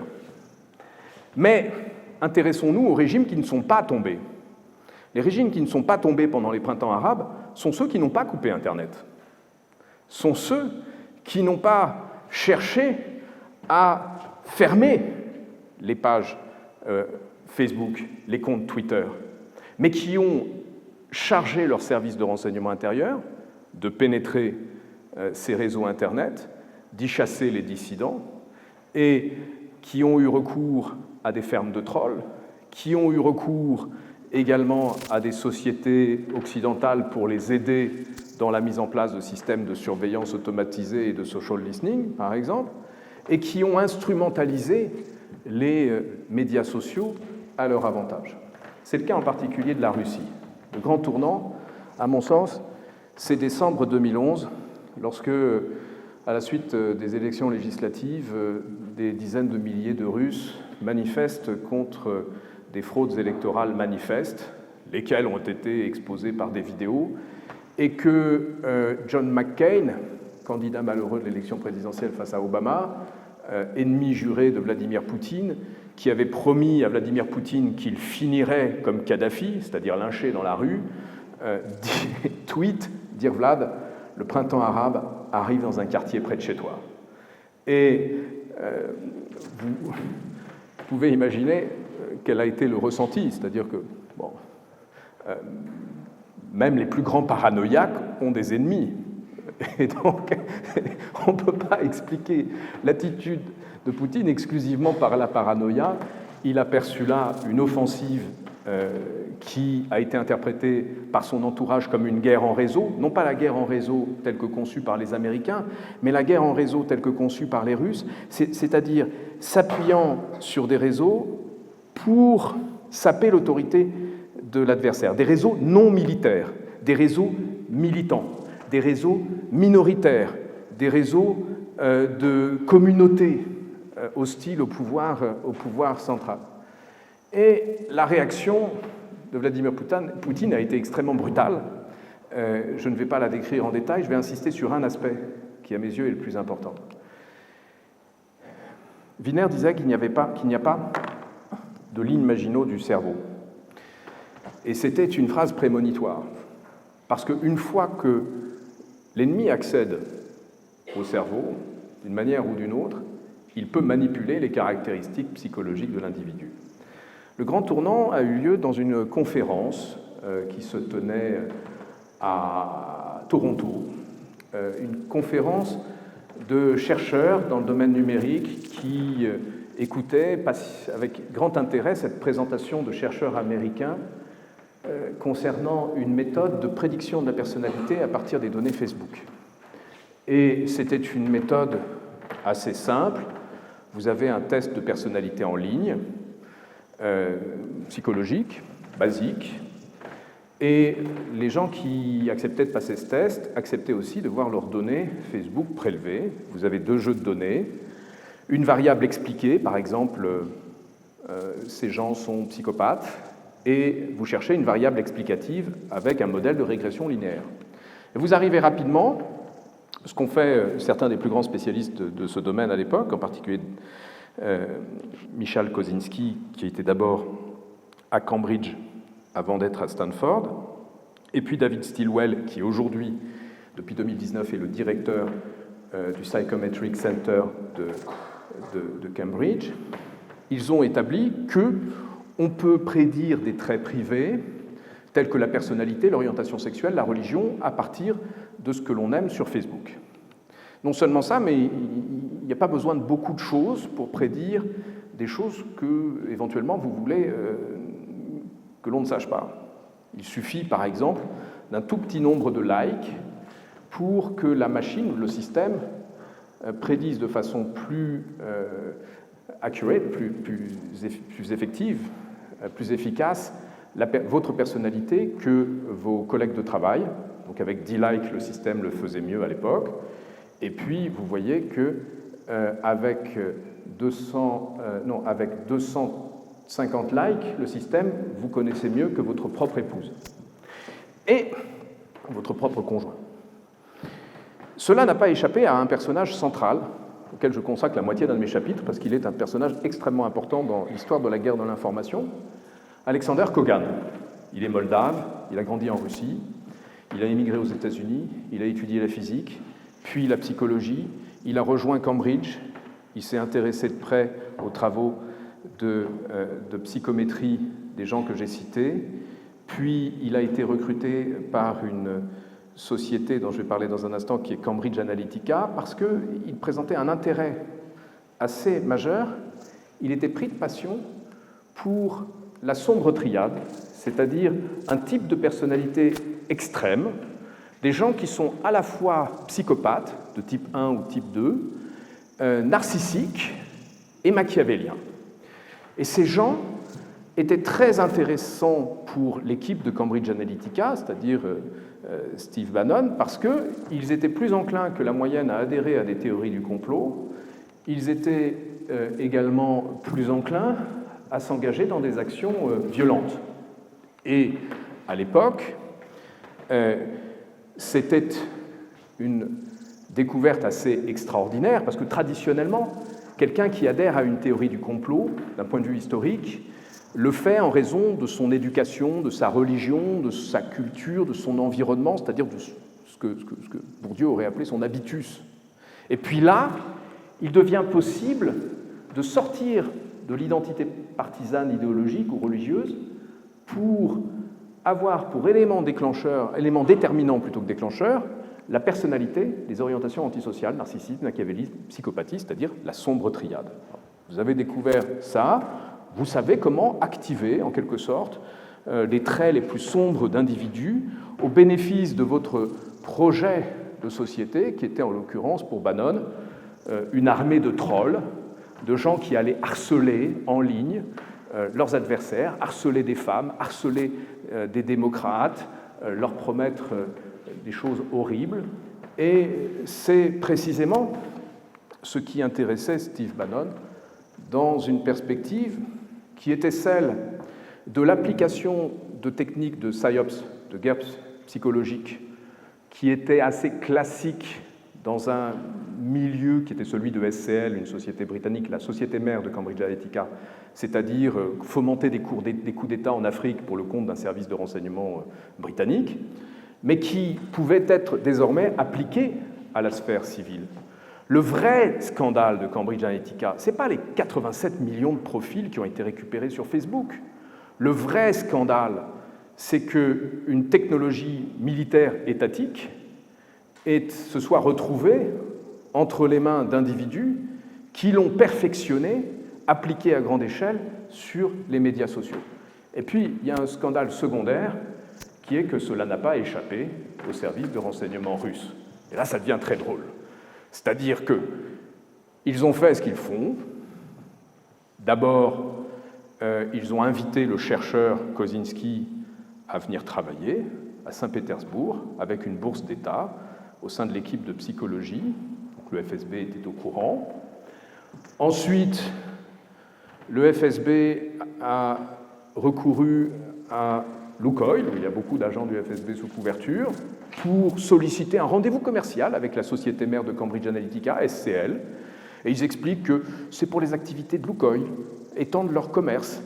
Mais intéressons-nous aux régimes qui ne sont pas tombés. Les régimes qui ne sont pas tombés pendant les printemps arabes sont ceux qui n'ont pas coupé Internet, sont ceux qui n'ont pas cherché à fermer les pages Facebook, les comptes Twitter, mais qui ont chargé leurs services de renseignement intérieur de pénétrer ces réseaux Internet, d'y chasser les dissidents, et qui ont eu recours à des fermes de trolls, qui ont eu recours également à des sociétés occidentales pour les aider dans la mise en place de systèmes de surveillance automatisés et de social listening, par exemple, et qui ont instrumentalisé les médias sociaux à leur avantage. C'est le cas en particulier de la Russie. Le grand tournant, à mon sens, c'est décembre 2011, lorsque, à la suite des élections législatives, des dizaines de milliers de Russes manifestent contre des fraudes électorales manifestes, lesquelles ont été exposées par des vidéos, et que John McCain, candidat malheureux de l'élection présidentielle face à Obama, ennemi juré de Vladimir Poutine, qui avait promis à Vladimir Poutine qu'il finirait comme Kadhafi, c'est-à-dire lynché dans la rue, tweet, dire Vlad, le printemps arabe arrive dans un quartier près de chez toi. Et vous pouvez imaginer quel a été le ressenti, c'est-à-dire que bon, même les plus grands paranoïaques ont des ennemis. Et donc, on ne peut pas expliquer l'attitude de Poutine exclusivement par la paranoïa. Il a perçu là une offensive qui a été interprétée par son entourage comme une guerre en réseau, non pas la guerre en réseau telle que conçue par les Américains, mais la guerre en réseau telle que conçue par les Russes, c'est-à-dire s'appuyant sur des réseaux pour saper l'autorité de l'adversaire, des réseaux non militaires, des réseaux militants, des réseaux minoritaires, des réseaux de communautés hostiles au pouvoir central. Et la réaction de Vladimir Poutine a été extrêmement brutale. Je ne vais pas la décrire en détail, je vais insister sur un aspect qui, à mes yeux, est le plus important. Wiener disait qu'il n'y a pas de ligne Maginot du cerveau. Et c'était une phrase prémonitoire. Parce qu'une fois que l'ennemi accède au cerveau, d'une manière ou d'une autre, il peut manipuler les caractéristiques psychologiques de l'individu. Le grand tournant a eu lieu dans une conférence qui se tenait à Toronto, une conférence de chercheurs dans le domaine numérique qui écoutaient avec grand intérêt cette présentation de chercheurs américains concernant une méthode de prédiction de la personnalité à partir des données Facebook. Et c'était une méthode assez simple. Vous avez un test de personnalité en ligne, psychologique, basique, et les gens qui acceptaient de passer ce test acceptaient aussi de voir leurs données Facebook prélevées. Vous avez deux jeux de données, une variable expliquée, par exemple, ces gens sont psychopathes, et vous cherchez une variable explicative avec un modèle de régression linéaire. Et vous arrivez rapidement, ce qu'ont fait certains des plus grands spécialistes de ce domaine à l'époque, en particulier Michal Kosinski, qui était d'abord à Cambridge avant d'être à Stanford, et puis David Stilwell, qui aujourd'hui depuis 2019 est le directeur du Psychometric Center de Cambridge. Ils ont établi qu'on peut prédire des traits privés tels que la personnalité, l'orientation sexuelle, la religion, à partir de ce que l'on aime sur Facebook. Non seulement ça, mais il n'y a pas besoin de beaucoup de choses pour prédire des choses que, éventuellement, vous voulez que l'on ne sache pas. Il suffit, par exemple, d'un tout petit nombre de likes pour que la machine ou le système prédise de façon plus accurate, plus effective, plus efficace votre personnalité que vos collègues de travail. Donc avec 10 likes, le système le faisait mieux à l'époque. Et puis, vous voyez que avec 250 likes, le système vous connaissait mieux que votre propre épouse et votre propre conjoint. Cela n'a pas échappé à un personnage central, auquel je consacre la moitié d'un de mes chapitres, parce qu'il est un personnage extrêmement important dans l'histoire de la guerre de l'information, Alexander Kogan. Il est moldave, il a grandi en Russie, il a émigré aux États-Unis, il a étudié la physique, puis la psychologie, il a rejoint Cambridge, il s'est intéressé de près aux travaux de psychométrie des gens que j'ai cités, puis il a été recruté par une société dont je vais parler dans un instant, qui est Cambridge Analytica, parce qu'il présentait un intérêt assez majeur. Il était pris de passion pour la sombre triade, c'est-à-dire un type de personnalité extrême, des gens qui sont à la fois psychopathes, de type 1 ou type 2, narcissiques et machiavéliens. Et ces gens étaient très intéressants pour l'équipe de Cambridge Analytica, c'est-à-dire Steve Bannon, parce qu'ils étaient plus enclins que la moyenne à adhérer à des théories du complot. Ils étaient également plus enclins à s'engager dans des actions violentes. Et à l'époque, c'était une découverte assez extraordinaire, parce que traditionnellement, quelqu'un qui adhère à une théorie du complot, d'un point de vue historique, le fait en raison de son éducation, de sa religion, de sa culture, de son environnement, c'est-à-dire de ce que Bourdieu aurait appelé son habitus. Et puis là, il devient possible de sortir de l'identité partisane, idéologique ou religieuse pour avoir pour élément déclencheur, élément déterminant plutôt que déclencheur, la personnalité, les orientations antisociales, narcissisme, machiavélisme, psychopathie, c'est-à-dire la sombre triade. Vous avez découvert ça, vous savez comment activer, en quelque sorte, les traits les plus sombres d'individus au bénéfice de votre projet de société, qui était en l'occurrence pour Bannon une armée de trolls, de gens qui allaient harceler en ligne leurs adversaires, harceler des femmes, harceler des démocrates, leur promettre des choses horribles. Et c'est précisément ce qui intéressait Steve Bannon dans une perspective qui était celle de l'application de techniques de PSYOPs, de guerre psychologique, qui étaient assez classiques dans un milieu qui était celui de SCL, une société britannique, la société mère de Cambridge Analytica, c'est-à-dire fomenter des coups d'État en Afrique pour le compte d'un service de renseignement britannique, mais qui pouvaient être désormais appliqués à la sphère civile. Le vrai scandale de Cambridge Analytica, ce n'est pas les 87 millions de profils qui ont été récupérés sur Facebook. Le vrai scandale, c'est qu'une technologie militaire étatique se soit retrouvée entre les mains d'individus qui l'ont perfectionnée, appliquée à grande échelle sur les médias sociaux. Et puis, il y a un scandale secondaire qui est que cela n'a pas échappé au service de renseignement russe. Et là, ça devient très drôle. C'est-à-dire qu'ils ont fait ce qu'ils font. D'abord, ils ont invité le chercheur Kozinski à venir travailler à Saint-Pétersbourg avec une bourse d'État au sein de l'équipe de psychologie. Donc, le FSB était au courant. Ensuite, le FSB a recouru à Lukoil, où il y a beaucoup d'agents du FSB sous couverture, pour solliciter un rendez-vous commercial avec la société mère de Cambridge Analytica, SCL, et ils expliquent que c'est pour les activités de Lukoil, étendre leur commerce,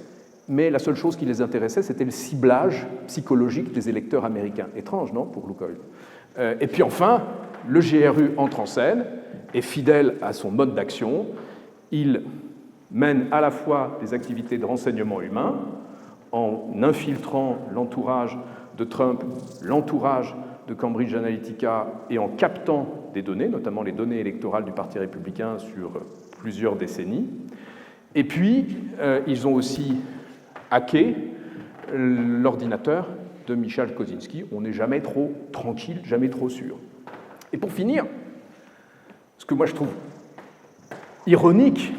mais la seule chose qui les intéressait, c'était le ciblage psychologique des électeurs américains. Étrange, non, pour Lukoil? Et puis enfin, le GRU entre en scène, est fidèle à son mode d'action. Il mène à la fois des activités de renseignement humain, en infiltrant l'entourage de Trump, l'entourage de Cambridge Analytica, et en captant des données, notamment les données électorales du Parti républicain sur plusieurs décennies. Et puis, ils ont aussi hacké l'ordinateur de Michal Kozinski. On n'est jamais trop tranquille, jamais trop sûr. Et pour finir, ce que moi je trouve ironique,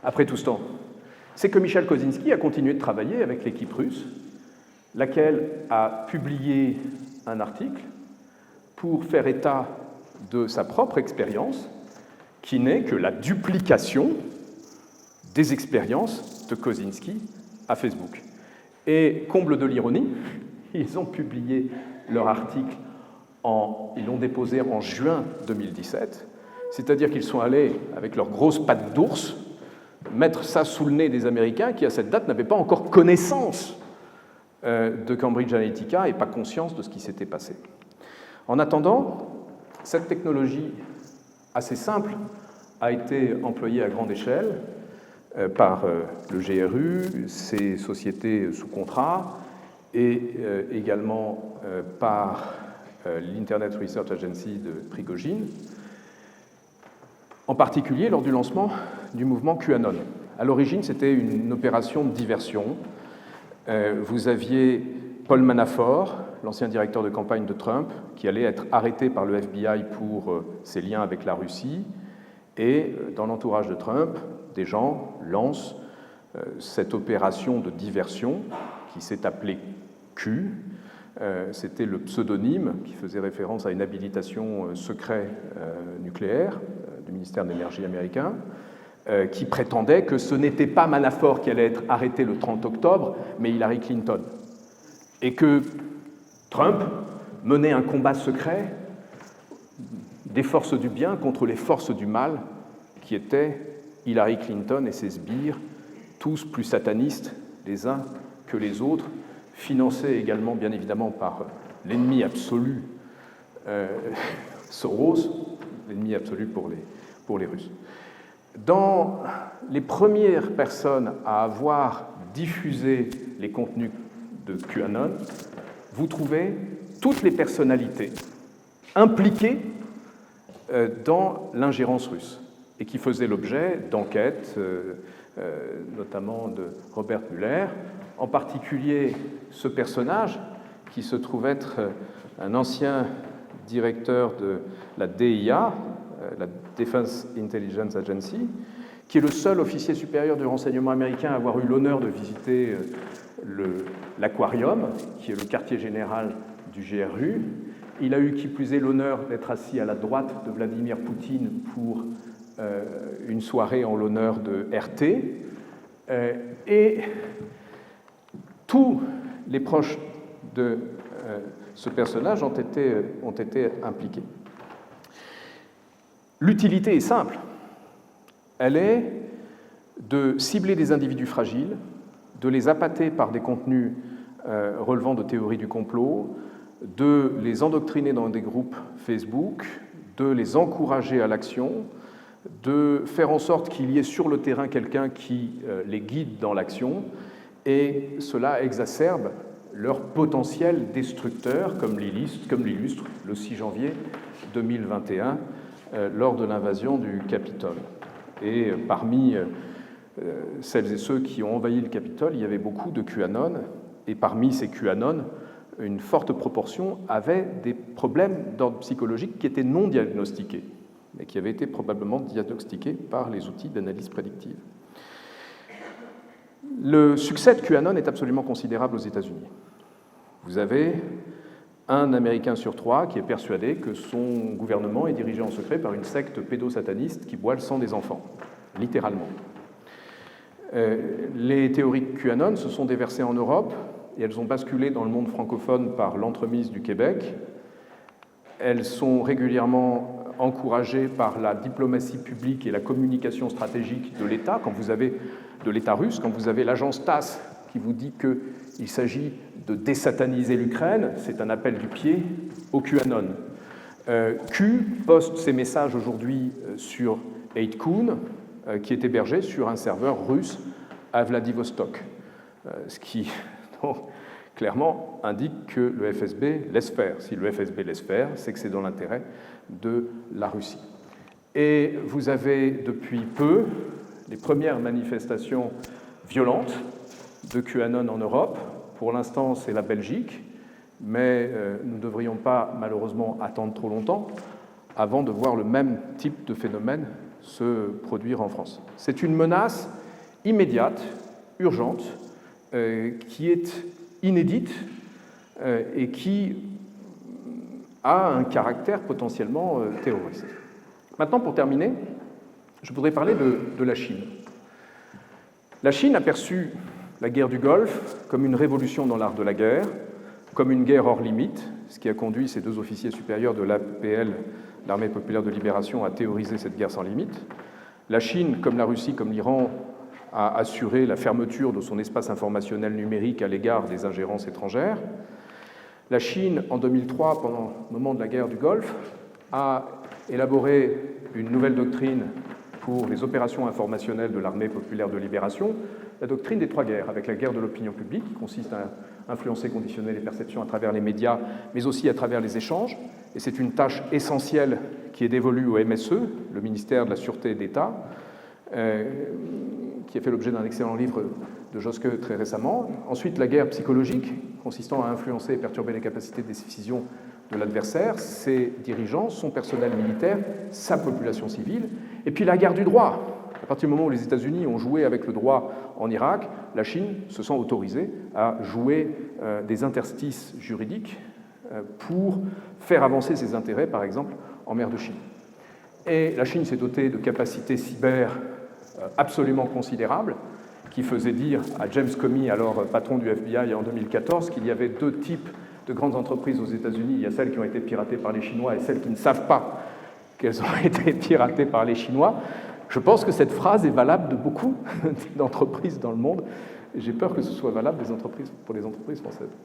après tout ce temps, c'est que Michal Kozinski a continué de travailler avec l'équipe russe, laquelle a publié un article pour faire état de sa propre expérience, qui n'est que la duplication des expériences de Kozinski à Facebook. Et comble de l'ironie, ils ont publié leur article, ils l'ont déposé en juin 2017, c'est-à-dire qu'ils sont allés, avec leurs grosses pattes d'ours, mettre ça sous le nez des Américains qui, à cette date, n'avaient pas encore connaissance de Cambridge Analytica et pas conscience de ce qui s'était passé. En attendant, cette technologie assez simple a été employée à grande échelle par le GRU, ses sociétés sous contrat, et également par l'Internet Research Agency de Prigogine, en particulier lors du lancement du mouvement QAnon. À l'origine, c'était une opération de diversion. Vous aviez Paul Manafort, l'ancien directeur de campagne de Trump, qui allait être arrêté par le FBI pour ses liens avec la Russie. Et dans l'entourage de Trump, des gens lancent cette opération de diversion qui s'est appelée Q. C'était le pseudonyme qui faisait référence à une habilitation secret nucléaire du ministère de l'Énergie américain, qui prétendait que ce n'était pas Manafort qui allait être arrêté le 30 octobre, mais Hillary Clinton. Et que Trump menait un combat secret des forces du bien contre les forces du mal, qui étaient Hillary Clinton et ses sbires, tous plus satanistes les uns que les autres, financés également bien évidemment par l'ennemi absolu Soros, l'ennemi absolu pour les Russes. Dans les premières personnes à avoir diffusé les contenus de QAnon, vous trouvez toutes les personnalités impliquées dans l'ingérence russe et qui faisaient l'objet d'enquêtes, notamment de Robert Mueller, en particulier ce personnage qui se trouve être un ancien directeur de la DIA, la Defense Intelligence Agency, qui est le seul officier supérieur du renseignement américain à avoir eu l'honneur de visiter l'Aquarium, qui est le quartier général du GRU. Il a eu, qui plus est, l'honneur d'être assis à la droite de Vladimir Poutine pour une soirée en l'honneur de RT. Et tous les proches de ce personnage ont été impliqués. L'utilité est simple. Elle est de cibler des individus fragiles, de les appâter par des contenus relevant de théories du complot, de les endoctriner dans des groupes Facebook, de les encourager à l'action, de faire en sorte qu'il y ait sur le terrain quelqu'un qui les guide dans l'action, et cela exacerbe leur potentiel destructeur, comme l'illustre le 6 janvier 2021, lors de l'invasion du Capitole. Et parmi celles et ceux qui ont envahi le Capitole, il y avait beaucoup de QAnon, et parmi ces QAnon, une forte proportion avait des problèmes d'ordre psychologique qui étaient non diagnostiqués, mais qui avaient été probablement diagnostiqués par les outils d'analyse prédictive. Le succès de QAnon est absolument considérable aux États-Unis. Vous avez un Américain sur 3 qui est persuadé que son gouvernement est dirigé en secret par une secte pédosataniste qui boit le sang des enfants, littéralement. Les théories de QAnon se sont déversées en Europe et elles ont basculé dans le monde francophone par l'entremise du Québec. Elles sont régulièrement encouragées par la diplomatie publique et la communication stratégique de l'État. Quand vous avez de l'État russe, quand vous avez l'agence TASS qui vous dit qu'il s'agit de désataniser l'Ukraine, c'est un appel du pied au QAnon. Q poste ses messages aujourd'hui sur 8kun, qui est hébergé sur un serveur russe à Vladivostok, ce qui donc, clairement indique que le FSB laisse faire. Si le FSB laisse faire, c'est que c'est dans l'intérêt de la Russie. Et vous avez depuis peu les premières manifestations violentes de QAnon en Europe. Pour l'instant, c'est la Belgique, mais nous ne devrions pas malheureusement attendre trop longtemps avant de voir le même type de phénomène se produire en France. C'est une menace immédiate, urgente, qui est inédite et qui a un caractère potentiellement terroriste. Maintenant, pour terminer, je voudrais parler de la Chine. La Chine a perçu la guerre du Golfe comme une révolution dans l'art de la guerre, comme une guerre hors limite, ce qui a conduit ces deux officiers supérieurs de l'APL, l'Armée populaire de libération, à théoriser cette guerre sans limite. La Chine, comme la Russie, comme l'Iran, a assuré la fermeture de son espace informationnel numérique à l'égard des ingérences étrangères. La Chine, en 2003, pendant le moment de la guerre du Golfe, a élaboré une nouvelle doctrine pour les opérations informationnelles de l'Armée populaire de libération, la doctrine des trois guerres, avec la guerre de l'opinion publique, qui consiste à influencer, conditionner les perceptions à travers les médias, mais aussi à travers les échanges. Et c'est une tâche essentielle qui est dévolue au MSE, le ministère de la Sûreté d'État, qui a fait l'objet d'un excellent livre de Joske très récemment. Ensuite, la guerre psychologique, consistant à influencer et perturber les capacités de décision de l'adversaire, ses dirigeants, son personnel militaire, sa population civile. Et puis la guerre du droit. À partir du moment où les États-Unis ont joué avec le droit en Irak, la Chine se sent autorisée à jouer des interstices juridiques pour faire avancer ses intérêts, par exemple, en mer de Chine. Et la Chine s'est dotée de capacités cyber absolument considérables, qui faisaient dire à James Comey, alors patron du FBI en 2014, qu'il y avait deux types de grandes entreprises aux États-Unis. Il y a celles qui ont été piratées par les Chinois et celles qui ne savent pas qu'elles ont été piratées par les Chinois. Je pense que cette phrase est valable de beaucoup d'entreprises dans le monde. J'ai peur que ce soit valable pour les entreprises françaises.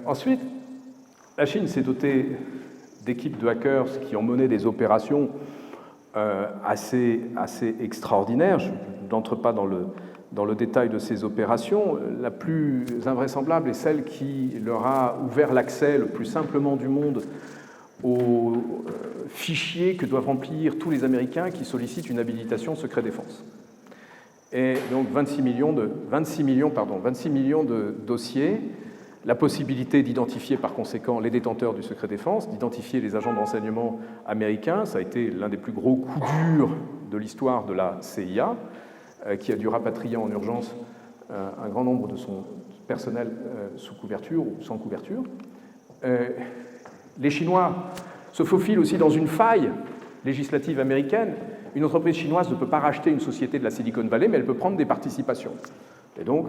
Ensuite, la Chine s'est dotée d'équipes de hackers qui ont mené des opérations assez extraordinaires. Je n'entre pas dans le détail de ces opérations. La plus invraisemblable est celle qui leur a ouvert l'accès le plus simplement du monde aux fichiers que doivent remplir tous les Américains qui sollicitent une habilitation secret défense. Et donc 26 millions de dossiers, la possibilité d'identifier par conséquent les détenteurs du secret défense, d'identifier les agents de renseignement américains. Ça a été l'un des plus gros coups durs de l'histoire de la CIA, qui a dû rapatrier en urgence un grand nombre de son personnel sous couverture ou sans couverture. Les Chinois se faufilent aussi dans une faille législative américaine. Une entreprise chinoise ne peut pas racheter une société de la Silicon Valley, mais elle peut prendre des participations. Et donc,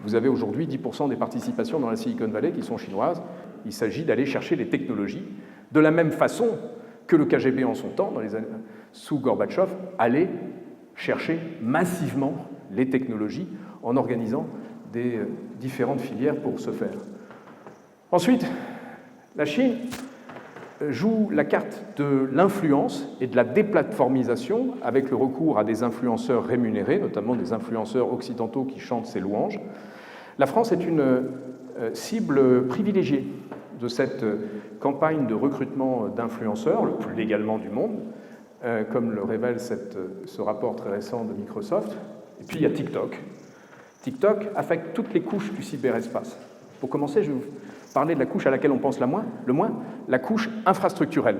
vous avez aujourd'hui 10% des participations dans la Silicon Valley qui sont chinoises. Il s'agit d'aller chercher les technologies, de la même façon que le KGB en son temps, sous Gorbatchev, allait chercher massivement les technologies en organisant des différentes filières pour ce faire. Ensuite, la Chine joue la carte de l'influence et de la déplatformisation avec le recours à des influenceurs rémunérés, notamment des influenceurs occidentaux qui chantent ses louanges. La France est une cible privilégiée de cette campagne de recrutement d'influenceurs, le plus légalement du monde, comme le révèle ce rapport très récent de Microsoft. Et puis il y a TikTok. TikTok affecte toutes les couches du cyberespace. Pour commencer, je vais vous parler de la couche à laquelle on pense le moins, la couche infrastructurelle.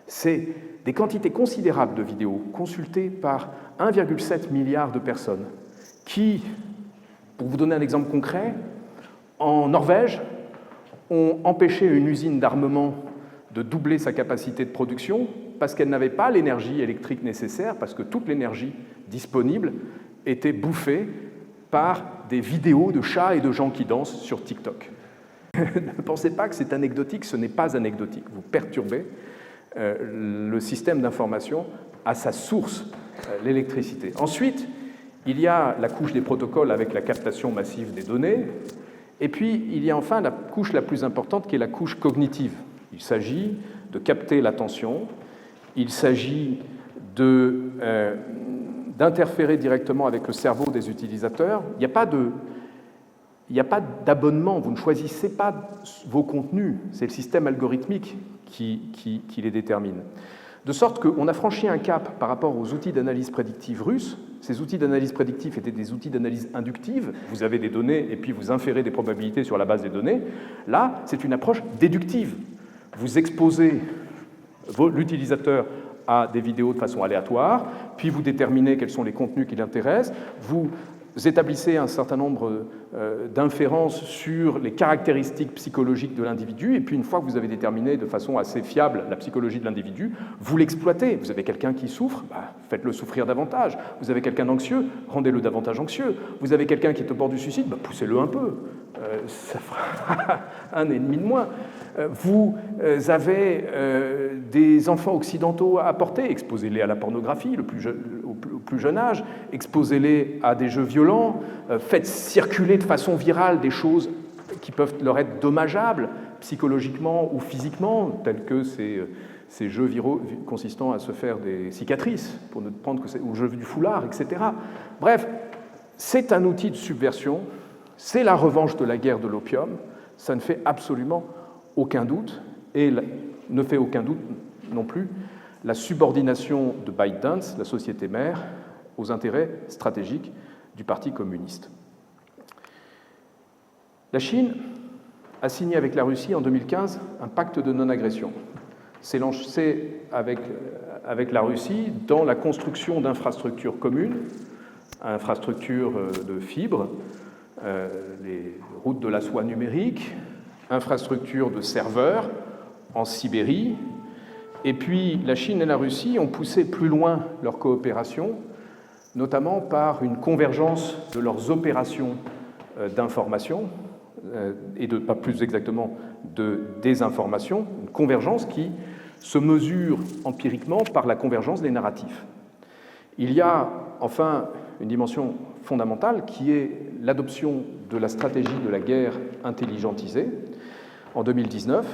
C'est des quantités considérables de vidéos consultées par 1,7 milliard de personnes qui, pour vous donner un exemple concret, en Norvège, ont empêché une usine d'armement de doubler sa capacité de production parce qu'elle n'avait pas l'énergie électrique nécessaire, parce que toute l'énergie disponible était bouffée par des vidéos de chats et de gens qui dansent sur TikTok. Ne pensez pas que c'est anecdotique, ce n'est pas anecdotique. Vous perturbez le système d'information à sa source, l'électricité. Ensuite, Il y a la couche des protocoles avec la captation massive des données, et puis il y a enfin la couche la plus importante qui est la couche cognitive. Il s'agit de capter l'attention, il s'agit d'interférer directement avec le cerveau des utilisateurs. Il n'y a pas d'abonnement, vous ne choisissez pas vos contenus, c'est le système algorithmique qui les détermine. De sorte qu'on a franchi un cap par rapport aux outils d'analyse prédictive russes. Ces outils d'analyse prédictive étaient des outils d'analyse inductive. Vous avez des données et puis vous inférez des probabilités sur la base des données. Là, c'est une approche déductive. Vous exposez l'utilisateur à des vidéos de façon aléatoire, puis vous déterminez quels sont les contenus qui l'intéressent, vous établissez un certain nombre d'inférences sur les caractéristiques psychologiques de l'individu, et puis une fois que vous avez déterminé de façon assez fiable la psychologie de l'individu, vous l'exploitez. Vous avez quelqu'un qui souffre, faites-le souffrir davantage. Vous avez quelqu'un d'anxieux, rendez-le davantage anxieux. Vous avez quelqu'un qui est au bord du suicide, poussez-le un peu. Ça fera un ennemi de moins. Vous avez des enfants occidentaux à porter, exposez-les à la pornographie au plus jeune âge, exposez-les à des jeux violents, faites circuler de façon virale des choses qui peuvent leur être dommageables psychologiquement ou physiquement, tels que ces jeux viraux consistant à se faire des cicatrices, pour ne prendre que ou le jeu du foulard, etc. Bref, c'est un outil de subversion, c'est la revanche de la guerre de l'opium, ça ne fait absolument aucun doute, et ne fait aucun doute non plus la subordination de ByteDance, la société mère, aux intérêts stratégiques du Parti communiste. La Chine a signé avec la Russie en 2015 un pacte de non-agression. C'est lancé avec la Russie dans la construction d'infrastructures communes, infrastructures de fibres, les routes de la soie numérique, infrastructures de serveurs en Sibérie. Et puis la Chine et la Russie ont poussé plus loin leur coopération, notamment par une convergence de leurs opérations d'information, et pas plus exactement de désinformation, une convergence qui se mesure empiriquement par la convergence des narratifs. Il y a enfin une dimension fondamentale qui est l'adoption de la stratégie de la guerre intelligentisée en 2019,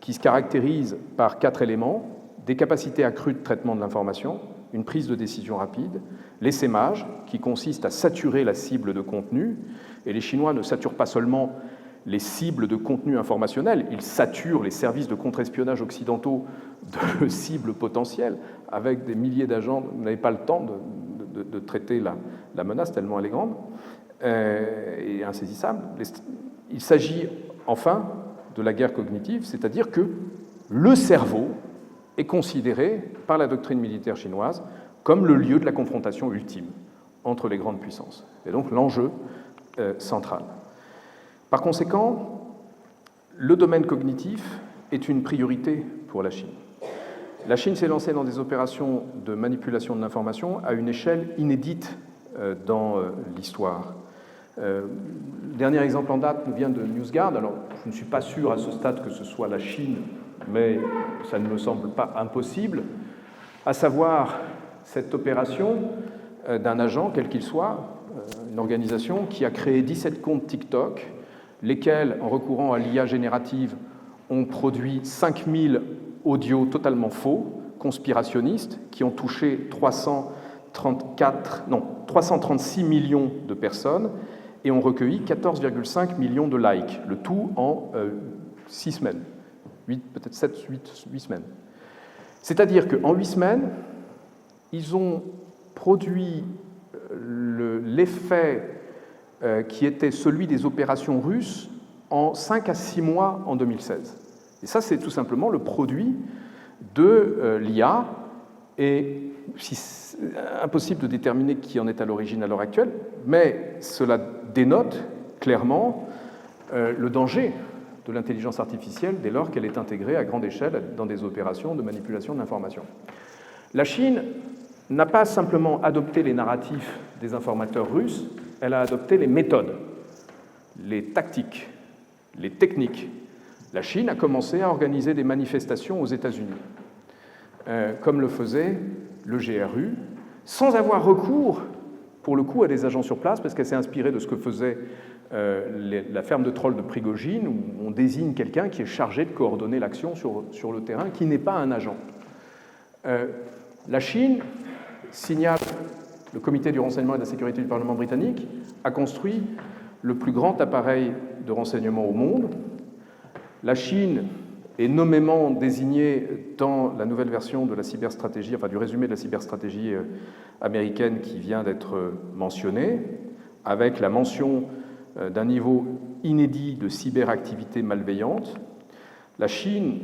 qui se caractérise par 4 éléments: des capacités accrues de traitement de l'information, une prise de décision rapide, l'essaimage, qui consiste à saturer la cible de contenu, et les Chinois ne saturent pas seulement les cibles de contenu informationnel, ils saturent les services de contre-espionnage occidentaux de cibles potentielles, avec des milliers d'agents. Vous n'avez pas le temps de traiter la menace, tellement elle est grande et insaisissable. Il s'agit enfin de la guerre cognitive, c'est-à-dire que le cerveau est considéré par la doctrine militaire chinoise comme le lieu de la confrontation ultime entre les grandes puissances, et donc l'enjeu central. Par conséquent, le domaine cognitif est une priorité pour la Chine. La Chine s'est lancée dans des opérations de manipulation de l'information à une échelle inédite dans l'histoire. Le dernier exemple en date nous vient de NewsGuard. Alors, je ne suis pas sûr à ce stade que ce soit la Chine, mais ça ne me semble pas impossible, à savoir cette opération d'un agent, quel qu'il soit, une organisation qui a créé 17 comptes TikTok, lesquels, en recourant à l'IA générative, ont produit 5000 audios totalement faux, conspirationnistes, qui ont touché 336 millions de personnes et ont recueilli 14,5 millions de likes, le tout en 6 semaines, 8 semaines. C'est-à-dire qu'en 8 semaines, ils ont produit l'effet qui était celui des opérations russes en 5 à 6 mois en 2016. Et ça, c'est tout simplement le produit de l'IA, et impossible de déterminer qui en est à l'origine à l'heure actuelle, mais cela dénote clairement le danger de l'intelligence artificielle dès lors qu'elle est intégrée à grande échelle dans des opérations de manipulation de l'information. La Chine n'a pas simplement adopté les narratifs des informateurs russes, elle a adopté les méthodes, les tactiques, les techniques. La Chine a commencé à organiser des manifestations aux États-Unis, comme le faisait le GRU, sans avoir recours pour le coup, à des agents sur place, parce qu'elle s'est inspirée de ce que faisait la ferme de trolls de Prigojine, où on désigne quelqu'un qui est chargé de coordonner l'action sur le terrain, qui n'est pas un agent. La Chine, signale le Comité du renseignement et de la sécurité du Parlement britannique, a construit le plus grand appareil de renseignement au monde. La Chine est nommément désignée dans la nouvelle version de la cyberstratégie, enfin du résumé de la cyberstratégie américaine qui vient d'être mentionnée, avec la mention d'un niveau inédit de cyberactivité malveillante. La Chine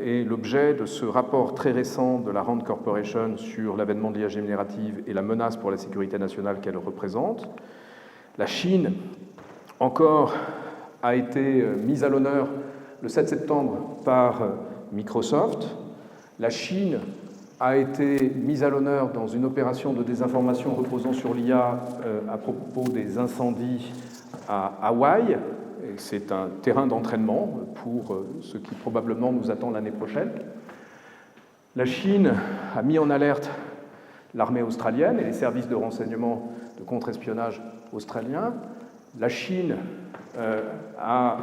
est l'objet de ce rapport très récent de la Rand Corporation sur l'avènement de l'IA générative et la menace pour la sécurité nationale qu'elle représente. La Chine, encore, a été mise à l'honneur le 7 septembre par Microsoft. La Chine a été mise à l'honneur dans une opération de désinformation reposant sur l'IA à propos des incendies à Hawaï. C'est un terrain d'entraînement pour ce qui probablement nous attend l'année prochaine. La Chine a mis en alerte l'armée australienne et les services de renseignement de contre-espionnage australiens. La Chine a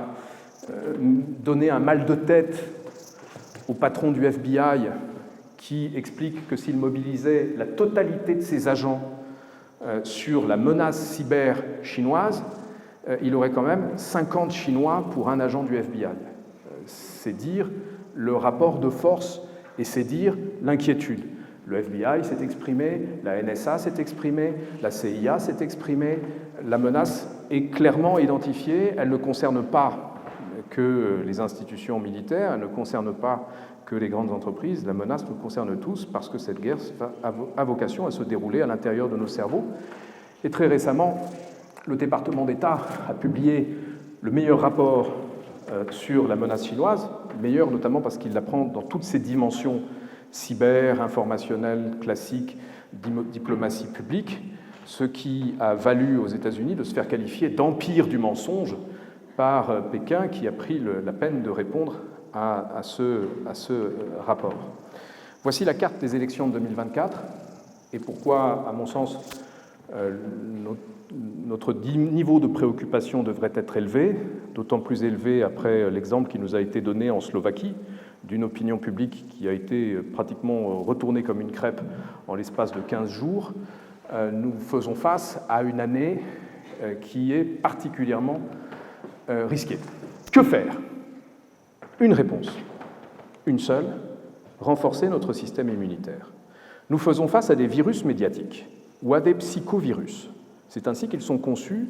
donné un mal de tête au patron du FBI qui explique que s'il mobilisait la totalité de ses agents sur la menace cyber chinoise, il aurait quand même 50 Chinois pour un agent du FBI. C'est dire le rapport de force et c'est dire l'inquiétude. Le FBI s'est exprimé, la NSA s'est exprimée, la CIA s'est exprimée. La menace est clairement identifiée. Elle ne concerne pas que les institutions militaires, elle ne concerne pas que les grandes entreprises. La menace nous concerne tous parce que cette guerre a vocation à se dérouler à l'intérieur de nos cerveaux. Et très récemment, le département d'État a publié le meilleur rapport sur la menace chinoise, meilleur notamment parce qu'il la prend dans toutes ses dimensions cyber, informationnelle, classique, diplomatie publique, ce qui a valu aux États-Unis de se faire qualifier d'empire du mensonge par Pékin, qui a pris la peine de répondre à ce rapport. Voici la carte des élections de 2024 et pourquoi, à mon sens, notre niveau de préoccupation devrait être élevé, d'autant plus élevé après l'exemple qui nous a été donné en Slovaquie d'une opinion publique qui a été pratiquement retournée comme une crêpe en l'espace de 15 jours. Nous faisons face à une année qui est particulièrement risquée. Que faire ? Une réponse, une seule, renforcer notre système immunitaire. Nous faisons face à des virus médiatiques ou à des psychovirus. C'est ainsi qu'ils sont conçus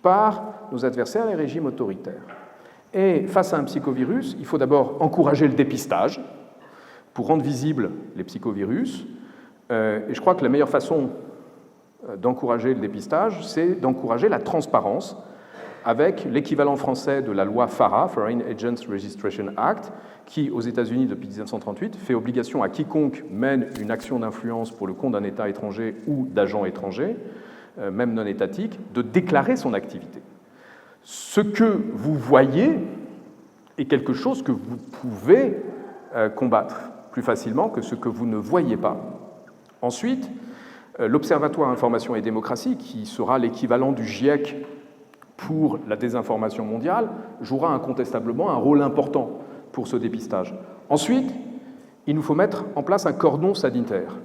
par nos adversaires, les régimes autoritaires. Et face à un psychovirus, il faut d'abord encourager le dépistage pour rendre visibles les psychovirus. Et je crois que la meilleure façon d'encourager le dépistage, c'est d'encourager la transparence avec l'équivalent français de la loi FARA, Foreign Agents Registration Act, qui, aux États-Unis depuis 1938, fait obligation à quiconque mène une action d'influence pour le compte d'un État étranger ou d'agents étrangers, même non étatiques, de déclarer son activité. Ce que vous voyez est quelque chose que vous pouvez combattre plus facilement que ce que vous ne voyez pas. Ensuite, l'Observatoire Information et Démocratie, qui sera l'équivalent du GIEC pour la désinformation mondiale, jouera incontestablement un rôle important pour ce dépistage. Ensuite, il nous faut mettre en place un cordon sanitaire.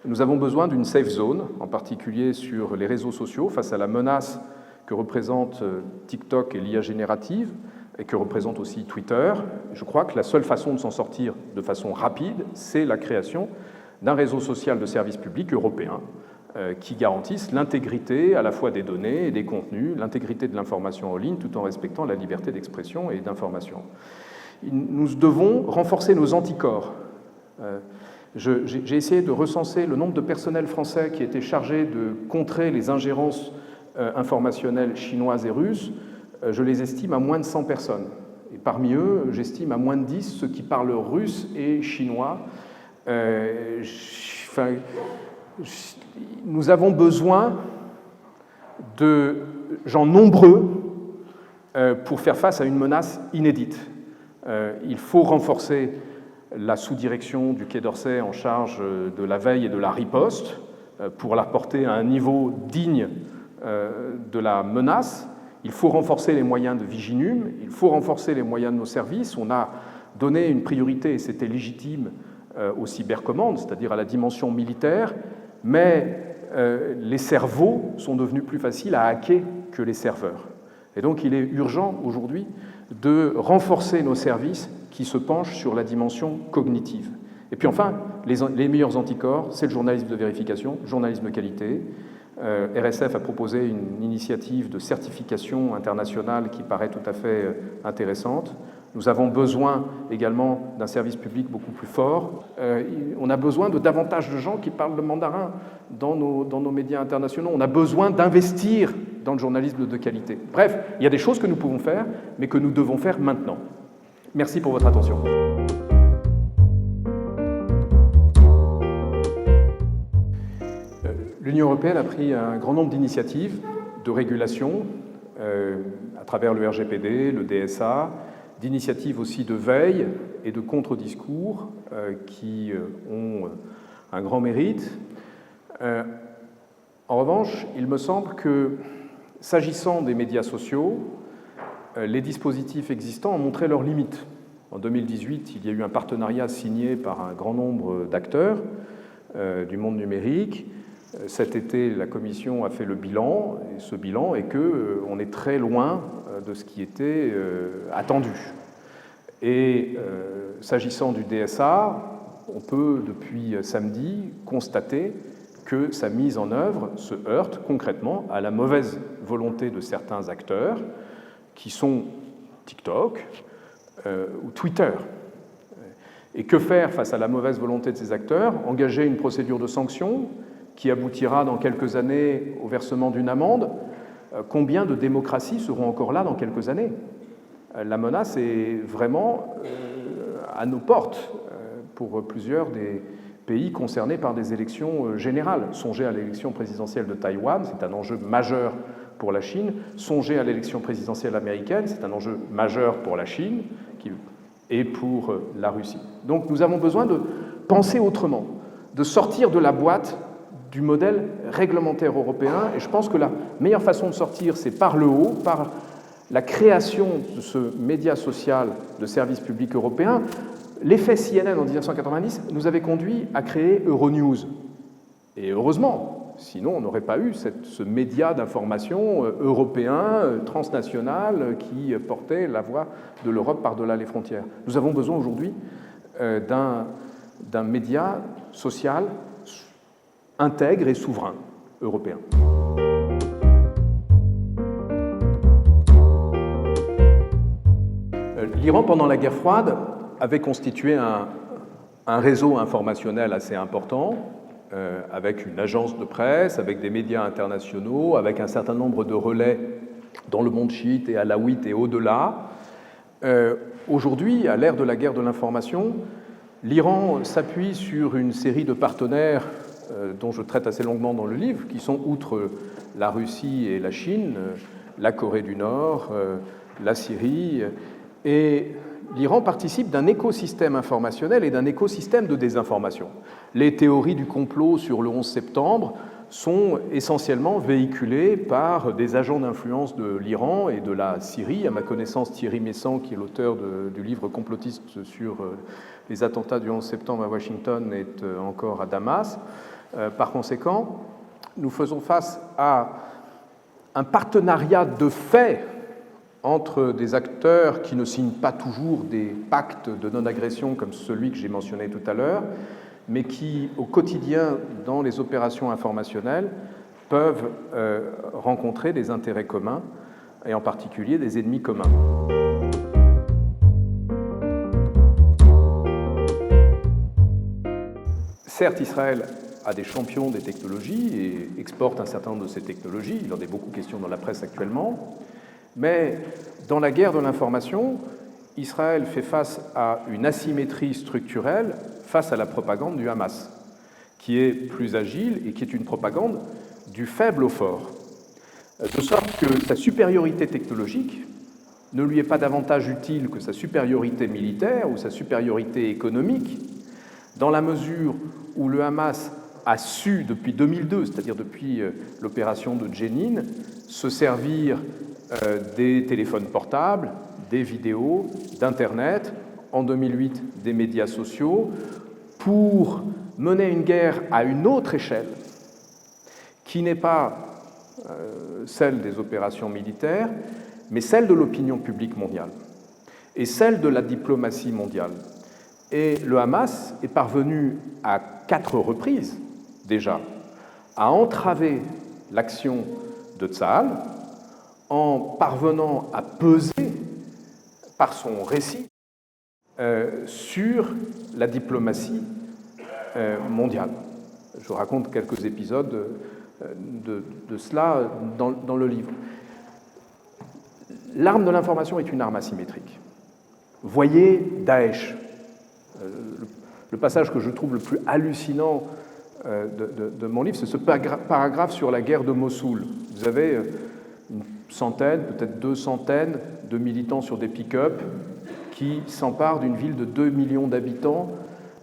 Nous avons besoin d'une safe zone, en particulier sur les réseaux sociaux, face à la menace que représente TikTok et l'IA générative, et que représente aussi Twitter. Je crois que la seule façon de s'en sortir de façon rapide, c'est la création d'un réseau social de service public européen qui garantisse l'intégrité à la fois des données et des contenus, l'intégrité de l'information en ligne, tout en respectant la liberté d'expression et d'information. Nous devons renforcer nos anticorps. J'ai essayé de recenser le nombre de personnels français qui étaient chargés de contrer les ingérences informationnelles chinoises et russes. Je les estime à moins de 100 personnes. Et parmi eux, j'estime à moins de 10 ceux qui parlent russe et chinois. Nous avons besoin de gens nombreux pour faire face à une menace inédite. Il faut renforcer la sous-direction du Quai d'Orsay en charge de la veille et de la riposte. pour la porter à un niveau digne de la menace. Il faut renforcer les moyens de Viginum, il faut renforcer les moyens de nos services. On a donné une priorité, et c'était légitime, aux cybercommandes, c'est-à-dire à la dimension militaire, mais les cerveaux sont devenus plus faciles à hacker que les serveurs. Et donc il est urgent aujourd'hui de renforcer nos services qui se penchent sur la dimension cognitive. Et puis enfin, les meilleurs anticorps, c'est le journalisme de vérification, journalisme de qualité. RSF a proposé une initiative de certification internationale qui paraît tout à fait intéressante. Nous avons besoin également d'un service public beaucoup plus fort. On a besoin de davantage de gens qui parlent le mandarin dans nos médias internationaux. On a besoin d'investir dans le journalisme de qualité. Bref, il y a des choses que nous pouvons faire, mais que nous devons faire maintenant. Merci pour votre attention. L'Union européenne a pris un grand nombre d'initiatives de régulation à travers le RGPD, le DSA, d'initiatives aussi de veille et de contre-discours qui ont un grand mérite. En revanche, il me semble que, s'agissant des médias sociaux, les dispositifs existants ont montré leurs limites. En 2018, il y a eu un partenariat signé par un grand nombre d'acteurs du monde numérique. Cet été, la Commission a fait le bilan, et ce bilan est qu'on est très loin de ce qui était attendu. Et s'agissant du DSA, on peut, depuis samedi, constater que sa mise en œuvre se heurte concrètement à la mauvaise volonté de certains acteurs, qui sont TikTok ou Twitter. Et que faire face à la mauvaise volonté de ces acteurs? Engager une procédure de sanction qui aboutira dans quelques années au versement d'une amende. Combien de démocraties seront encore là dans quelques années? La menace est vraiment à nos portes pour plusieurs des pays concernés par des élections générales. Songez à l'élection présidentielle de Taïwan, c'est un enjeu majeur pour la Chine. Songez à l'élection présidentielle américaine, c'est un enjeu majeur pour la Chine et pour la Russie. Donc nous avons besoin de penser autrement, de sortir de la boîte du modèle réglementaire européen, et je pense que la meilleure façon de sortir, c'est par le haut, par la création de ce média social de service public européen. L'effet CNN en 1990 nous avait conduit à créer Euronews. Et heureusement, sinon on n'aurait pas eu ce média d'information européen, transnational, qui portait la voix de l'Europe par-delà les frontières. Nous avons besoin aujourd'hui d'un média social intègre et souverain européen. L'Iran, pendant la guerre froide, avait constitué un réseau informationnel assez important, avec une agence de presse, avec des médias internationaux, avec un certain nombre de relais dans le monde chiite et alaouite et au-delà. Aujourd'hui, à l'ère de la guerre de l'information, l'Iran s'appuie sur une série de partenaires dont je traite assez longuement dans le livre, qui sont, outre la Russie et la Chine, la Corée du Nord, la Syrie. Et l'Iran participe d'un écosystème informationnel et d'un écosystème de désinformation. Les théories du complot sur le 11 septembre sont essentiellement véhiculées par des agents d'influence de l'Iran et de la Syrie. À ma connaissance, Thierry Messant, qui est l'auteur du livre complotiste sur les attentats du 11 septembre à Washington, est encore à Damas. Par conséquent, nous faisons face à un partenariat de fait entre des acteurs qui ne signent pas toujours des pactes de non-agression comme celui que j'ai mentionné tout à l'heure, mais qui, au quotidien, dans les opérations informationnelles, peuvent rencontrer des intérêts communs, et en particulier des ennemis communs. Certes, Israël a des champions des technologies et exporte un certain nombre de ces technologies. Il en est beaucoup question dans la presse actuellement. Mais dans la guerre de l'information, Israël fait face à une asymétrie structurelle face à la propagande du Hamas, qui est plus agile et qui est une propagande du faible au fort. De sorte que sa supériorité technologique ne lui est pas davantage utile que sa supériorité militaire ou sa supériorité économique, dans la mesure où le Hamas a su depuis 2002, c'est-à-dire depuis l'opération de Jenin, se servir des téléphones portables, des vidéos, d'Internet, en 2008 des médias sociaux, pour mener une guerre à une autre échelle, qui n'est pas celle des opérations militaires, mais celle de l'opinion publique mondiale et celle de la diplomatie mondiale. Et le Hamas est parvenu à 4 reprises, déjà, à entraver l'action de Tsahal en parvenant à peser, par son récit, sur la diplomatie mondiale. Je raconte quelques épisodes de cela dans le livre. L'arme de l'information est une arme asymétrique. Voyez Daesh. Le passage que je trouve le plus hallucinant de mon livre, c'est ce paragraphe sur la guerre de Mossoul. Vous avez une centaine, peut-être 200 de militants sur des pick-up qui s'emparent d'une ville de 2 millions d'habitants,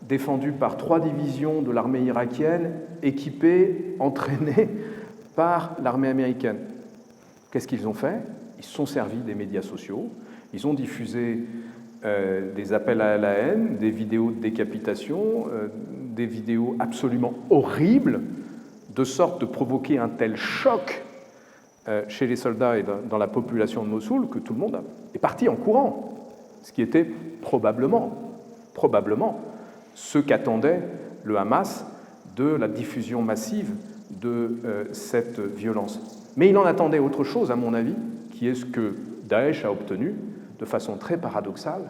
défendue par 3 divisions de l'armée irakienne, équipées, entraînées par l'armée américaine. Qu'est-ce qu'ils ont fait? Ils se sont servis des médias sociaux, ils ont diffusé des appels à la haine, des vidéos de décapitation, des vidéos absolument horribles, de sorte de provoquer un tel choc chez les soldats et dans la population de Mossoul que tout le monde est parti en courant, ce qui était probablement ce qu'attendait le Hamas de la diffusion massive de cette violence. Mais il en attendait autre chose, à mon avis, qui est ce que Daesh a obtenu, de façon très paradoxale,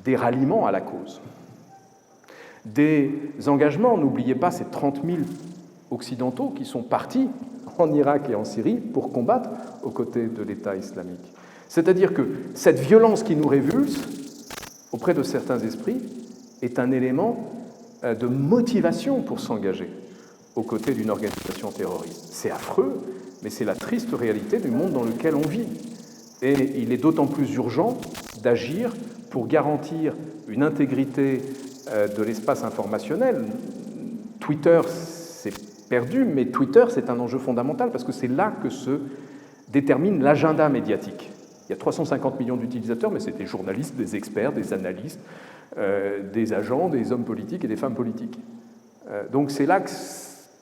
des ralliements à la cause. Des engagements, n'oubliez pas ces 30 000 Occidentaux qui sont partis en Irak et en Syrie pour combattre aux côtés de l'État islamique. C'est-à-dire que cette violence qui nous révulse, auprès de certains esprits, est un élément de motivation pour s'engager aux côtés d'une organisation terroriste. C'est affreux, mais c'est la triste réalité du monde dans lequel on vit. Et il est d'autant plus urgent d'agir pour garantir une intégrité de l'espace informationnel. Twitter, c'est perdu, mais Twitter, c'est un enjeu fondamental parce que c'est là que se détermine l'agenda médiatique. Il y a 350 millions d'utilisateurs, mais c'est des journalistes, des experts, des analystes, des agents, des hommes politiques et des femmes politiques. Donc c'est là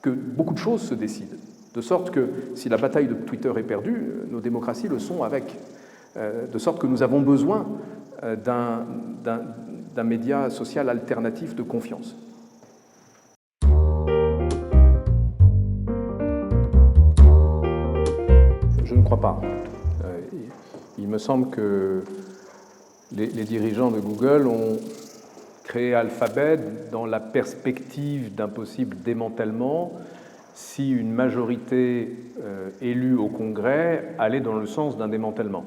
que beaucoup de choses se décident. De sorte que si la bataille de Twitter est perdue, nos démocraties le sont avec. De sorte que nous avons besoin d'un média social alternatif de confiance. Je ne crois pas. Il me semble que les dirigeants de Google ont créé Alphabet dans la perspective d'un possible démantèlement si une majorité élue au Congrès allait dans le sens d'un démantèlement.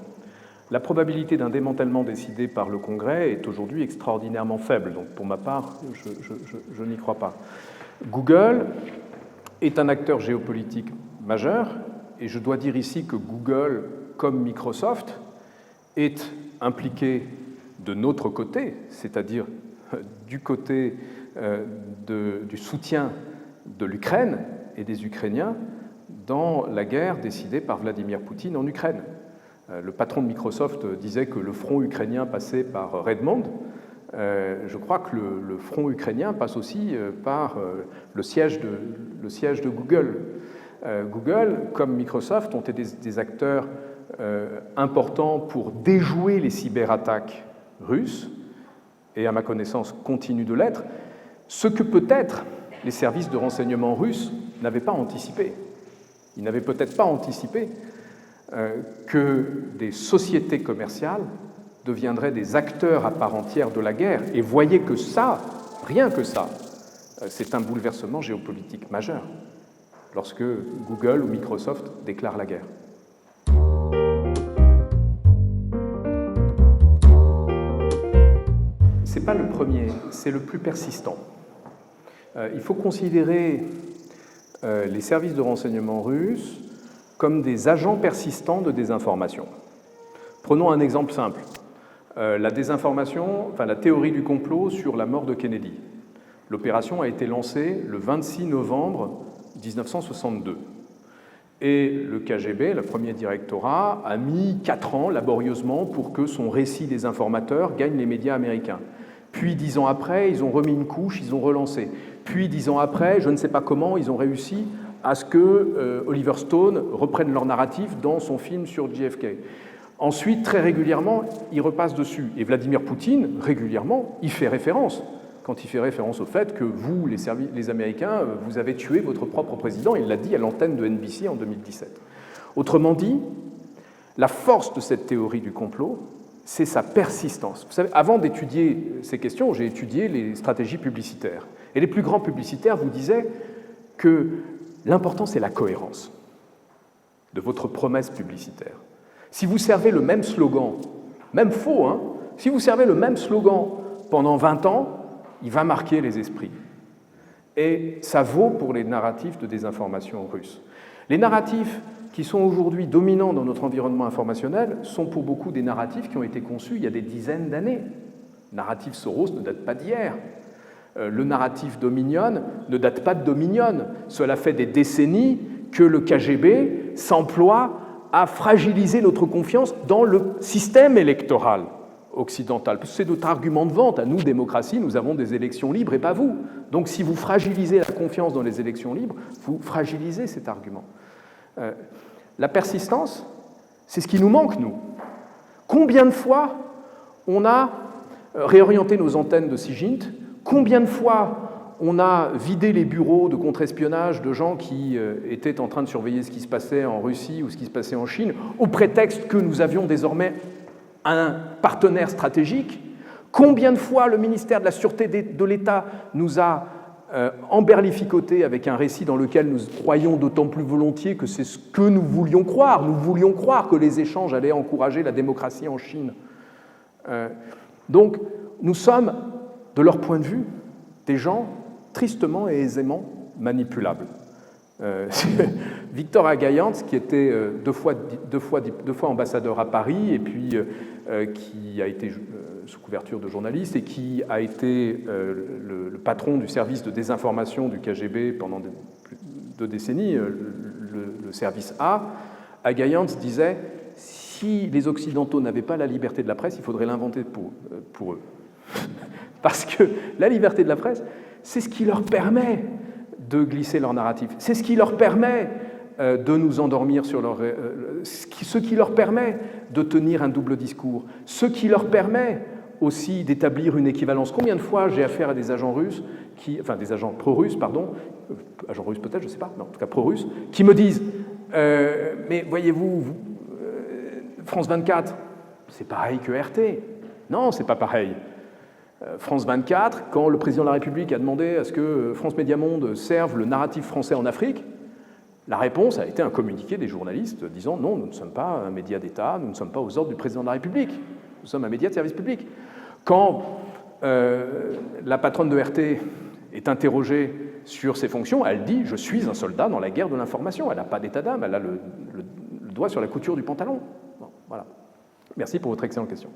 La probabilité d'un démantèlement décidé par le Congrès est aujourd'hui extraordinairement faible. Donc pour ma part, je n'y crois pas. Google est un acteur géopolitique majeur, et je dois dire ici que Google, comme Microsoft, est impliqué de notre côté, c'est-à-dire du côté du soutien de l'Ukraine et des Ukrainiens dans la guerre décidée par Vladimir Poutine en Ukraine. Le patron de Microsoft disait que le front ukrainien passait par Redmond. Je crois que le front ukrainien passe aussi par le siège de Google. Google, comme Microsoft, ont été des acteurs importants pour déjouer les cyberattaques russes, et à ma connaissance continuent de l'être, ce que peut-être les services de renseignement russes n'avaient pas anticipé. Ils n'avaient peut-être pas anticipé que des sociétés commerciales deviendraient des acteurs à part entière de la guerre. Et voyez que ça, rien que ça, c'est un bouleversement géopolitique majeur lorsque Google ou Microsoft déclarent la guerre. Ce n'est pas le premier, c'est le plus persistant. Il faut considérer les services de renseignement russes comme des agents persistants de désinformation. Prenons un exemple simple. La désinformation, la théorie du complot sur la mort de Kennedy. L'opération a été lancée le 26 novembre 1962. Et le KGB, le premier directorat, a mis 4 ans laborieusement pour que son récit des informateurs gagne les médias américains. Puis 10 ans après, ils ont remis une couche, ils ont relancé. Puis 10 ans après, je ne sais pas comment, ils ont réussi à ce que Oliver Stone reprenne leur narratif dans son film sur JFK. Ensuite, très régulièrement, ils repassent dessus. Et Vladimir Poutine, régulièrement, y fait référence. Quand il fait référence au fait que vous, les Américains, vous avez tué votre propre président. Il l'a dit à l'antenne de NBC en 2017. Autrement dit, la force de cette théorie du complot, c'est sa persistance. Vous savez, avant d'étudier ces questions, j'ai étudié les stratégies publicitaires. Et les plus grands publicitaires vous disaient que l'important, c'est la cohérence de votre promesse publicitaire. Si vous servez le même slogan, même faux, hein, si vous servez le même slogan pendant 20 ans, il va marquer les esprits. Et ça vaut pour les narratifs de désinformation russes. Les narratifs qui sont aujourd'hui dominants dans notre environnement informationnel sont pour beaucoup des narratifs qui ont été conçus il y a des dizaines d'années. Le narratif Soros ne date pas d'hier. Le narratif Dominion ne date pas de Dominion. Cela fait des décennies que le KGB s'emploie à fragiliser notre confiance dans le système électoral occidental. C'est notre argument de vente. À nous, démocratie, nous avons des élections libres et pas vous. Donc si vous fragilisez la confiance dans les élections libres, vous fragilisez cet argument. La persistance, c'est ce qui nous manque, nous. Combien de fois on a réorienté nos antennes de SIGINT? Combien de fois on a vidé les bureaux de contre-espionnage de gens qui étaient en train de surveiller ce qui se passait en Russie ou ce qui se passait en Chine, au prétexte que nous avions désormais un partenaire stratégique? Combien de fois le ministère de la Sûreté de l'État nous a emberlificoté avec un récit dans lequel nous croyons d'autant plus volontiers que c'est ce que nous voulions croire. Nous voulions croire que les échanges allaient encourager la démocratie en Chine. Donc, nous sommes, de leur point de vue, des gens tristement et aisément manipulables. Victor Agayant, qui était deux fois ambassadeur à Paris et puis qui a été sous couverture de journaliste et qui a été le patron du service de désinformation du KGB pendant 2 décennies, le service A, Agayant disait « Si les Occidentaux n'avaient pas la liberté de la presse, il faudrait l'inventer pour eux. » Parce que la liberté de la presse, c'est ce qui leur permet de glisser leur narratif. C'est ce qui leur permet de nous endormir sur leur... ce qui leur permet de tenir un double discours. Ce qui leur permet aussi d'établir une équivalence. Combien de fois j'ai affaire à des agents russes, des agents pro-russes, pardon, agents russes peut-être, je ne sais pas, mais en tout cas pro-russes, qui me disent mais voyez-vous, France 24, c'est pareil que RT. Non, c'est pas pareil. France 24, quand le président de la République a demandé à ce que France Média Monde serve le narratif français en Afrique, la réponse a été un communiqué des journalistes disant « Non, nous ne sommes pas un média d'État, nous ne sommes pas aux ordres du président de la République, nous sommes un média de service public. » Quand la patronne de RT est interrogée sur ses fonctions, elle dit « Je suis un soldat dans la guerre de l'information ». Elle n'a pas d'état d'âme, elle a le doigt sur la couture du pantalon. Bon, voilà. Merci pour vos excellentes questions.